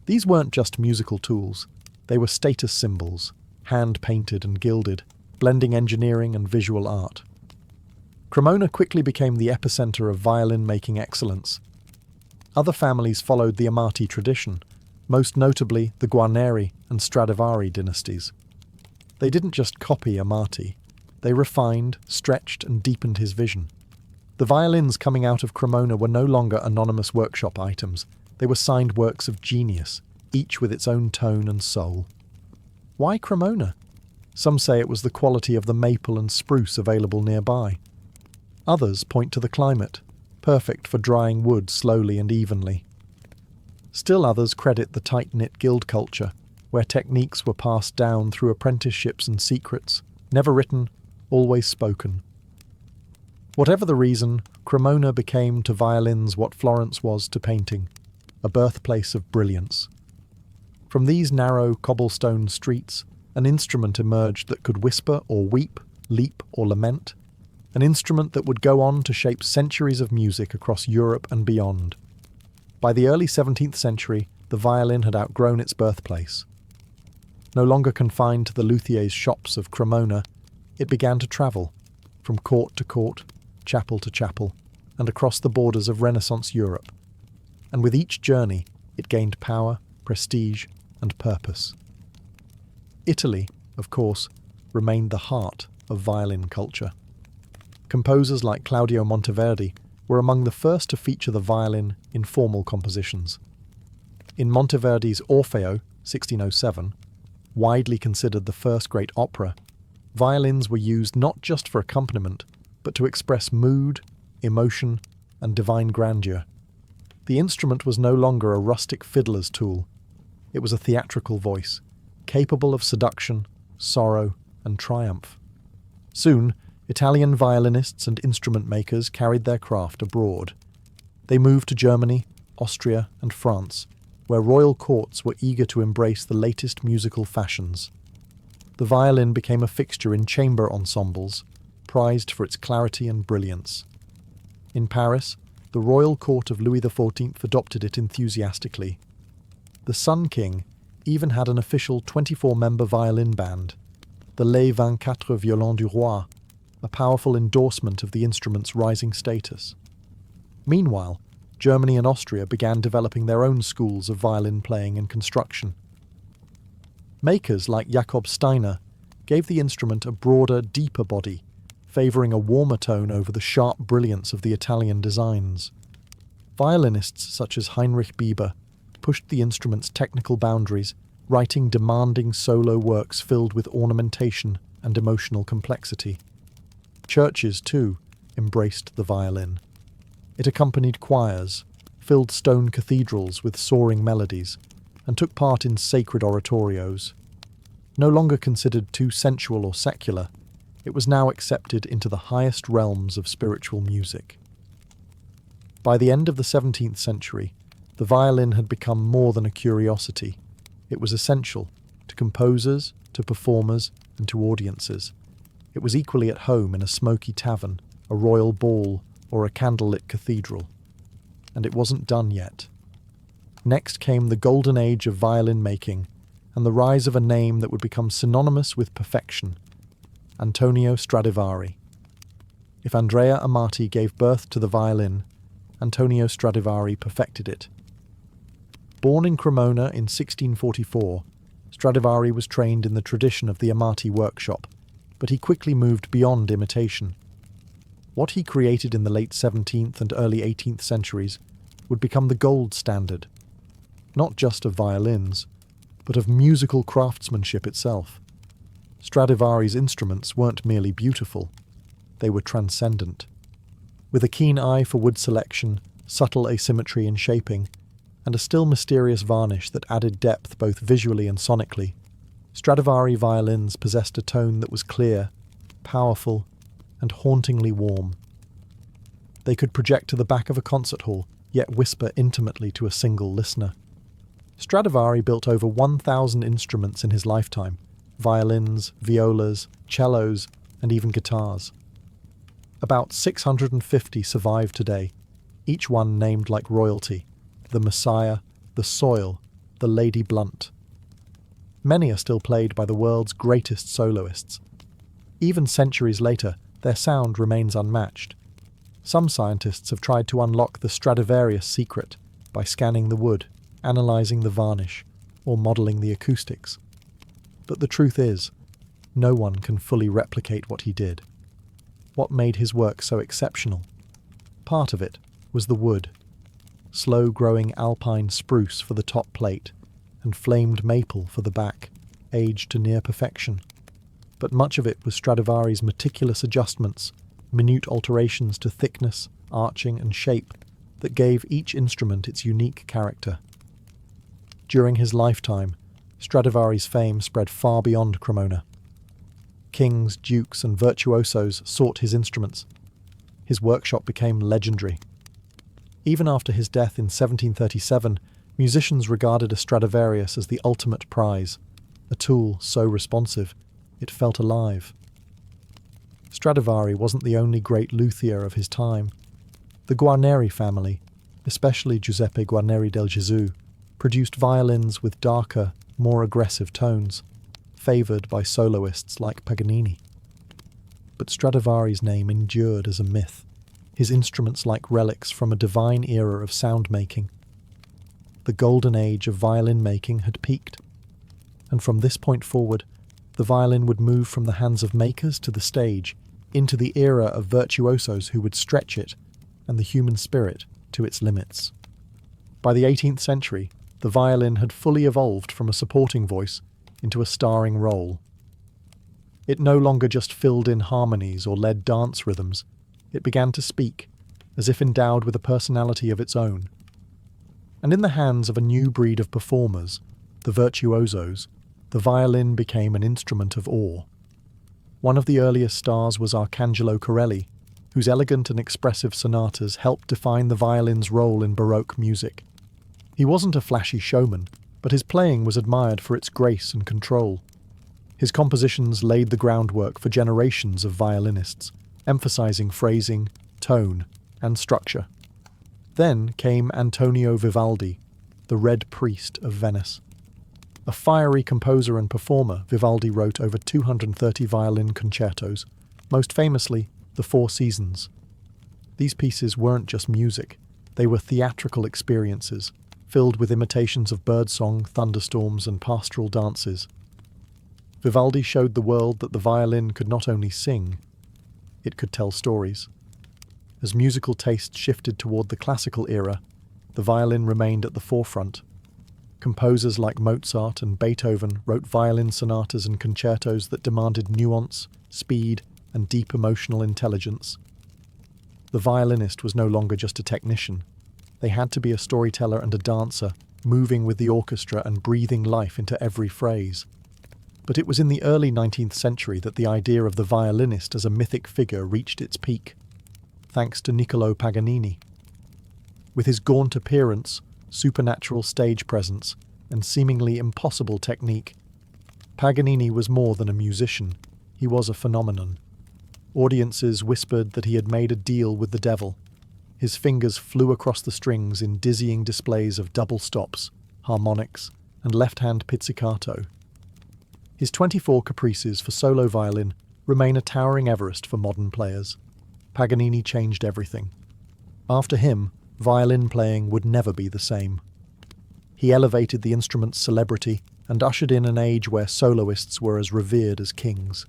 These weren't just musical tools, they were status symbols, hand-painted and gilded, blending engineering and visual art. Cremona quickly became the epicenter of violin-making excellence. Other families followed the Amati tradition, most notably the Guarneri and Stradivari dynasties. They didn't just copy Amati, they refined, stretched, and deepened his vision. The violins coming out of Cremona were no longer anonymous workshop items, they were signed works of genius, each with its own tone and soul. Why Cremona? Some say it was the quality of the maple and spruce available nearby. Others point to the climate, perfect for drying wood slowly and evenly. Still others credit the tight-knit guild culture, where techniques were passed down through apprenticeships and secrets, never written, always spoken. Whatever the reason, Cremona became to violins what Florence was to painting, a birthplace of brilliance. From these narrow cobblestone streets, an instrument emerged that could whisper or weep, leap or lament, an instrument that would go on to shape centuries of music across Europe and beyond. By the early 17th century, the violin had outgrown its birthplace. No longer confined to the luthier's shops of Cremona, it began to travel, from court to court, chapel to chapel, and across the borders of Renaissance Europe. And with each journey, it gained power, prestige, and purpose. Italy, of course, remained the heart of violin culture. Composers like Claudio Monteverdi were among the first to feature the violin in formal compositions. In Monteverdi's Orfeo, 1607, widely considered the first great opera, violins were used not just for accompaniment, but to express mood, emotion, and divine grandeur. The instrument was no longer a rustic fiddler's tool. It was a theatrical voice, capable of seduction, sorrow, and triumph. Soon, Italian violinists and instrument makers carried their craft abroad. They moved to Germany, Austria, and France, where royal courts were eager to embrace the latest musical fashions. The violin became a fixture in chamber ensembles, prized for its clarity and brilliance. In Paris, the royal court of Louis XIV adopted it enthusiastically. The Sun King even had an official 24-member violin band, the Les 24 Violons du Roi, a powerful endorsement of the instrument's rising status. Meanwhile, Germany and Austria began developing their own schools of violin playing and construction. Makers like Jakob Steiner gave the instrument a broader, deeper body, favouring a warmer tone over the sharp brilliance of the Italian designs. Violinists such as Heinrich Bieber pushed the instrument's technical boundaries writing demanding solo works filled with ornamentation and emotional complexity. Churches, too, embraced the violin. It accompanied choirs, filled stone cathedrals with soaring melodies, and took part in sacred oratorios. No longer considered too sensual or secular, it was now accepted into the highest realms of spiritual music. By the end of the 17th century, the violin had become more than a curiosity. It was essential to composers, to performers, and to audiences. It was equally at home in a smoky tavern, a royal ball, or a candlelit cathedral. And it wasn't done yet. Next came the golden age of violin making, and the rise of a name that would become synonymous with perfection: Antonio Stradivari. If Andrea Amati gave birth to the violin, Antonio Stradivari perfected it. Born in Cremona in 1644, Stradivari was trained in the tradition of the Amati workshop, but he quickly moved beyond imitation. What he created in the late 17th and early 18th centuries would become the gold standard, not just of violins, but of musical craftsmanship itself. Stradivari's instruments weren't merely beautiful, they were transcendent. With a keen eye for wood selection, subtle asymmetry in shaping, and a still mysterious varnish that added depth both visually and sonically, Stradivari violins possessed a tone that was clear, powerful, and hauntingly warm. They could project to the back of a concert hall, yet whisper intimately to a single listener. Stradivari built over 1,000 instruments in his lifetime: violins, violas, cellos, and even guitars. About 650 survive today, each one named like royalty: the Messiah, the Soil, the Lady Blunt. Many are still played by the world's greatest soloists. Even centuries later, their sound remains unmatched. Some scientists have tried to unlock the Stradivarius secret by scanning the wood, analysing the varnish, or modelling the acoustics. But the truth is, no one can fully replicate what he did. What made his work so exceptional? Part of it was the wood: slow-growing alpine spruce for the top plate, and flamed maple for the back, aged to near perfection. But much of it was Stradivari's meticulous adjustments, minute alterations to thickness, arching, and shape that gave each instrument its unique character. During his lifetime, Stradivari's fame spread far beyond Cremona. Kings, dukes, and virtuosos sought his instruments. His workshop became legendary. Even after his death in 1737, musicians regarded a Stradivarius as the ultimate prize, a tool so responsive it felt alive. Stradivari wasn't the only great luthier of his time. The Guarneri family, especially Giuseppe Guarneri del Gesù, produced violins with darker, more aggressive tones, favoured by soloists like Paganini. But Stradivari's name endured as a myth, his instruments like relics from a divine era of sound-making. The golden age of violin making had peaked, and from this point forward, the violin would move from the hands of makers to the stage, into the era of virtuosos who would stretch it and the human spirit to its limits. By the 18th century, the violin had fully evolved from a supporting voice into a starring role. It no longer just filled in harmonies or led dance rhythms. It began to speak, as if endowed with a personality of its own. And in the hands of a new breed of performers, the virtuosos, the violin became an instrument of awe. One of the earliest stars was Arcangelo Corelli, whose elegant and expressive sonatas helped define the violin's role in Baroque music. He wasn't a flashy showman, but his playing was admired for its grace and control. His compositions laid the groundwork for generations of violinists, emphasizing phrasing, tone, and structure. Then came Antonio Vivaldi, the Red Priest of Venice. A fiery composer and performer, Vivaldi wrote over 230 violin concertos, most famously The Four Seasons. These pieces weren't just music, they were theatrical experiences, filled with imitations of birdsong, thunderstorms, and pastoral dances. Vivaldi showed the world that the violin could not only sing, it could tell stories. As musical taste shifted toward the classical era, the violin remained at the forefront. Composers like Mozart and Beethoven wrote violin sonatas and concertos that demanded nuance, speed, and deep emotional intelligence. The violinist was no longer just a technician. They had to be a storyteller and a dancer, moving with the orchestra and breathing life into every phrase. But it was in the early 19th century that the idea of the violinist as a mythic figure reached its peak, thanks to Niccolò Paganini. With his gaunt appearance, supernatural stage presence, and seemingly impossible technique, Paganini was more than a musician. He was a phenomenon. Audiences whispered that he had made a deal with the devil. His fingers flew across the strings in dizzying displays of double stops, harmonics, and left-hand pizzicato. His 24 caprices for solo violin remain a towering Everest for modern players. Paganini changed everything. After him, violin playing would never be the same. He elevated the instrument's celebrity and ushered in an age where soloists were as revered as kings.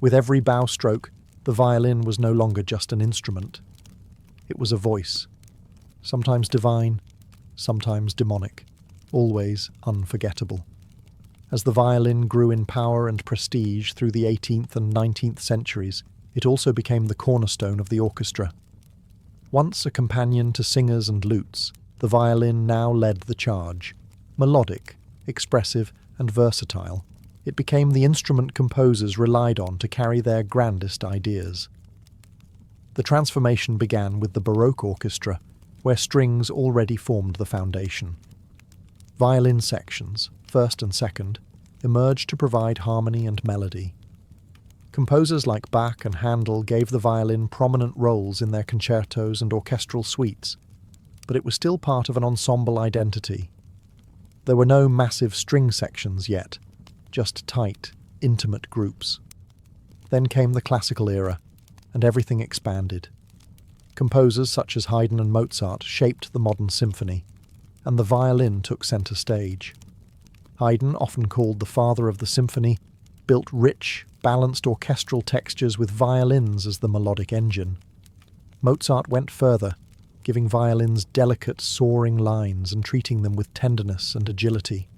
With every bow stroke, the violin was no longer just an instrument. It was a voice, sometimes divine, sometimes demonic, always unforgettable. As the violin grew in power and prestige through the 18th and 19th centuries, it also became the cornerstone of the orchestra. Once a companion to singers and lutes, the violin now led the charge. Melodic, expressive, and versatile, it became the instrument composers relied on to carry their grandest ideas. The transformation began with the Baroque orchestra, where strings already formed the foundation. Violin sections, first and second, emerged to provide harmony and melody. Composers like Bach and Handel gave the violin prominent roles in their concertos and orchestral suites, but it was still part of an ensemble identity. There were no massive string sections yet, just tight, intimate groups. Then came the classical era, and everything expanded. Composers such as Haydn and Mozart shaped the modern symphony, and the violin took centre stage. Haydn, often called the father of the symphony, built rich, balanced orchestral textures with violins as the melodic engine. Mozart went further, giving violins delicate, soaring lines and treating them with tenderness and agility.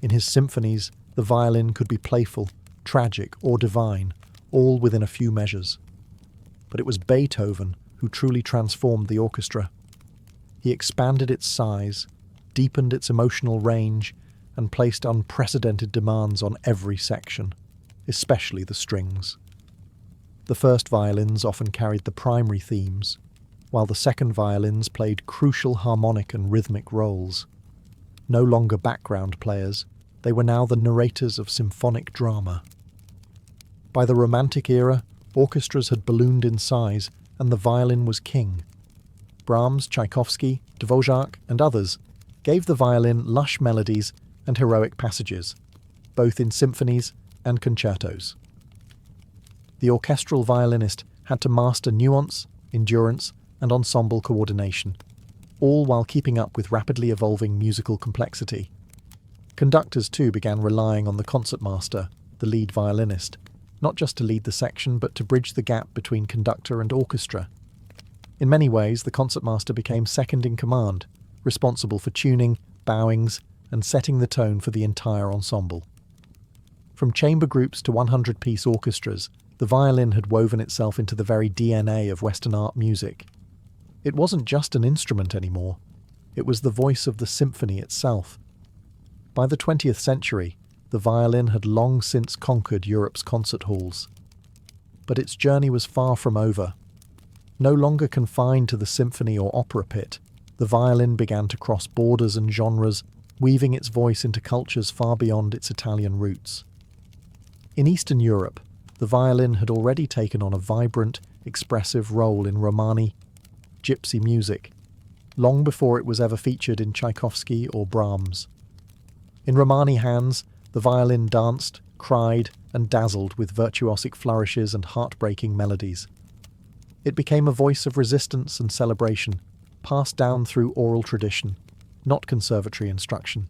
In his symphonies, the violin could be playful, tragic, or divine, all within a few measures. But it was Beethoven who truly transformed the orchestra. He expanded its size, deepened its emotional range, and placed unprecedented demands on every section, especially the strings. The first violins often carried the primary themes, while the second violins played crucial harmonic and rhythmic roles. No longer background players, they were now the narrators of symphonic drama. By the Romantic era, orchestras had ballooned in size, and the violin was king. Brahms, Tchaikovsky, Dvorak, and others gave the violin lush melodies and heroic passages, both in symphonies and concertos. The orchestral violinist had to master nuance, endurance, and ensemble coordination, all while keeping up with rapidly evolving musical complexity. Conductors too began relying on the concertmaster, the lead violinist, not just to lead the section but to bridge the gap between conductor and orchestra. In many ways, the concertmaster became second in command, responsible for tuning, bowings, and setting the tone for the entire ensemble. From chamber groups to 100-piece orchestras, the violin had woven itself into the very DNA of Western art music. It wasn't just an instrument anymore. It was the voice of the symphony itself. By the 20th century, the violin had long since conquered Europe's concert halls. But its journey was far from over. No longer confined to the symphony or opera pit, the violin began to cross borders and genres, weaving its voice into cultures far beyond its Italian roots. In Eastern Europe, the violin had already taken on a vibrant, expressive role in Romani, gypsy music, long before it was ever featured in Tchaikovsky or Brahms. In Romani hands, the violin danced, cried, and dazzled with virtuosic flourishes and heartbreaking melodies. It became a voice of resistance and celebration, passed down through oral tradition, not conservatory instruction.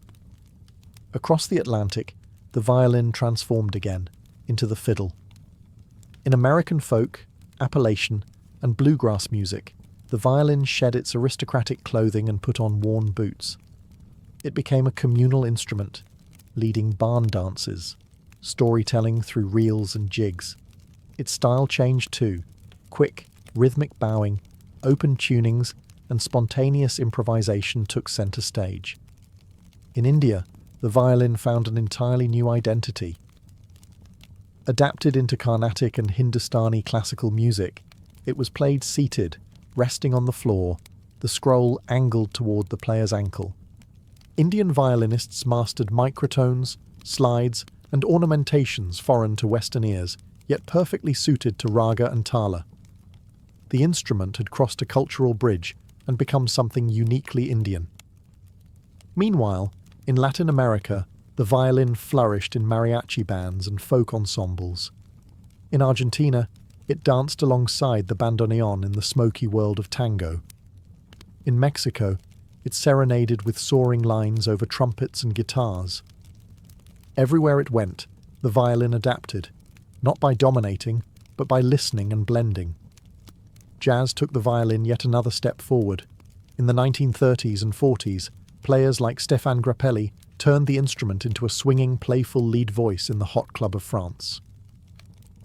Across the Atlantic, the violin transformed again into the fiddle. In American folk, Appalachian, and bluegrass music, the violin shed its aristocratic clothing and put on worn boots. It became a communal instrument, leading barn dances, storytelling through reels and jigs. Its style changed too. Quick, rhythmic bowing, open tunings, and spontaneous improvisation took centre stage. In India, the violin found an entirely new identity. Adapted into Carnatic and Hindustani classical music, it was played seated, resting on the floor, the scroll angled toward the player's ankle. Indian violinists mastered microtones, slides, and ornamentations foreign to Western ears, yet perfectly suited to raga and tala. The instrument had crossed a cultural bridge and become something uniquely Indian. Meanwhile, in Latin America, the violin flourished in mariachi bands and folk ensembles. In Argentina, it danced alongside the bandoneon in the smoky world of tango. In Mexico, it serenaded with soaring lines over trumpets and guitars. Everywhere it went, the violin adapted, not by dominating, but by listening and blending. Jazz took the violin yet another step forward. In the 1930s and 40s, players like Stéphane Grappelli turned the instrument into a swinging, playful lead voice in the Hot Club of France.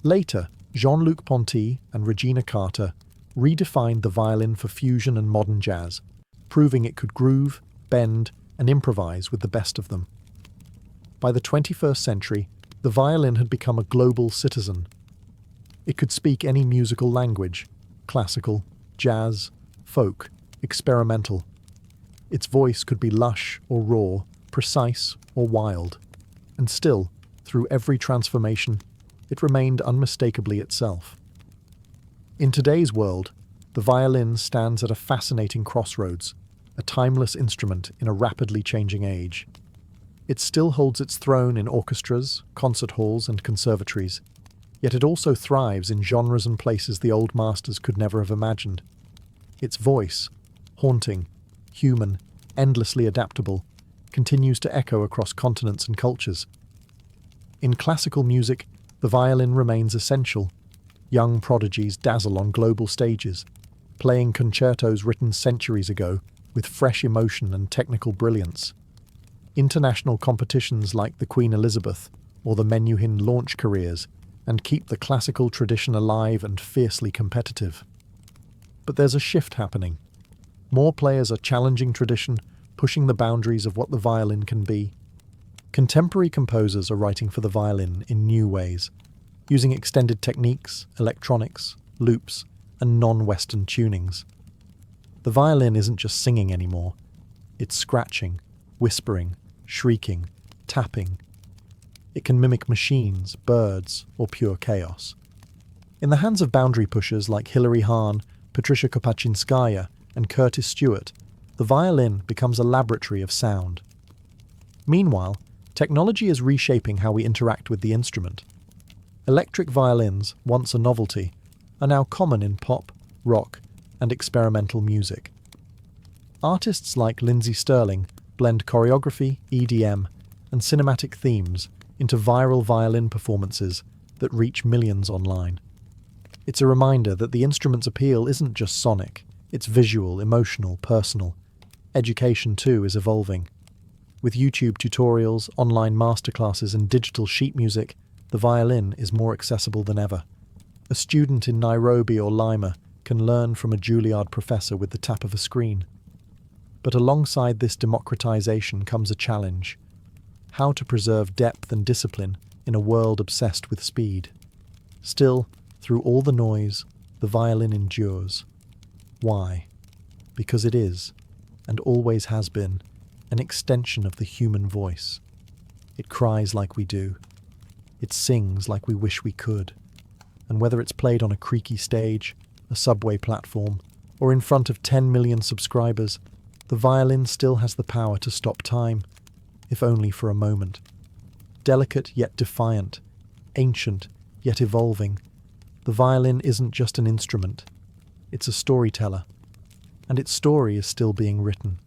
Later, Jean-Luc Ponty and Regina Carter redefined the violin for fusion and modern jazz, proving it could groove, bend, and improvise with the best of them. By the 21st century, the violin had become a global citizen. It could speak any musical language: classical, jazz, folk, experimental. Its voice could be lush or raw, precise or wild. And still, through every transformation, it remained unmistakably itself. In today's world, the violin stands at a fascinating crossroads, a timeless instrument in a rapidly changing age. It still holds its throne in orchestras, concert halls, and conservatories, yet it also thrives in genres and places the old masters could never have imagined. Its voice, haunting, human, endlessly adaptable, continues to echo across continents and cultures. In classical music, the violin remains essential. Young prodigies dazzle on global stages, playing concertos written centuries ago with fresh emotion and technical brilliance. International competitions like the Queen Elizabeth or the Menuhin launch careers and keep the classical tradition alive and fiercely competitive. But there's a shift happening. More players are challenging tradition, pushing the boundaries of what the violin can be. Contemporary composers are writing for the violin in new ways, using extended techniques, electronics, loops, and non-Western tunings. The violin isn't just singing anymore. It's scratching, whispering, shrieking, tapping. It can mimic machines, birds, or pure chaos. In the hands of boundary pushers like Hilary Hahn, Patricia Kopachinskaya, and Curtis Stewart, the violin becomes a laboratory of sound. Meanwhile, technology is reshaping how we interact with the instrument. Electric violins, once a novelty, are now common in pop, rock, and experimental music. Artists like Lindsey Stirling blend choreography, EDM, and cinematic themes into viral violin performances that reach millions online. It's a reminder that the instrument's appeal isn't just sonic, it's visual, emotional, personal. Education, too, is evolving. With YouTube tutorials, online masterclasses, and digital sheet music, the violin is more accessible than ever. A student in Nairobi or Lima can learn from a Juilliard professor with the tap of a screen. But alongside this democratization comes a challenge: how to preserve depth and discipline in a world obsessed with speed. Still, through all the noise, the violin endures. Why? Because it is, and always has been, an extension of the human voice. It cries like we do. It sings like we wish we could. And whether it's played on a creaky stage, a subway platform, or in front of 10 million subscribers, the violin still has the power to stop time, if only for a moment. Delicate yet defiant, ancient yet evolving, the violin isn't just an instrument, it's a storyteller, and its story is still being written.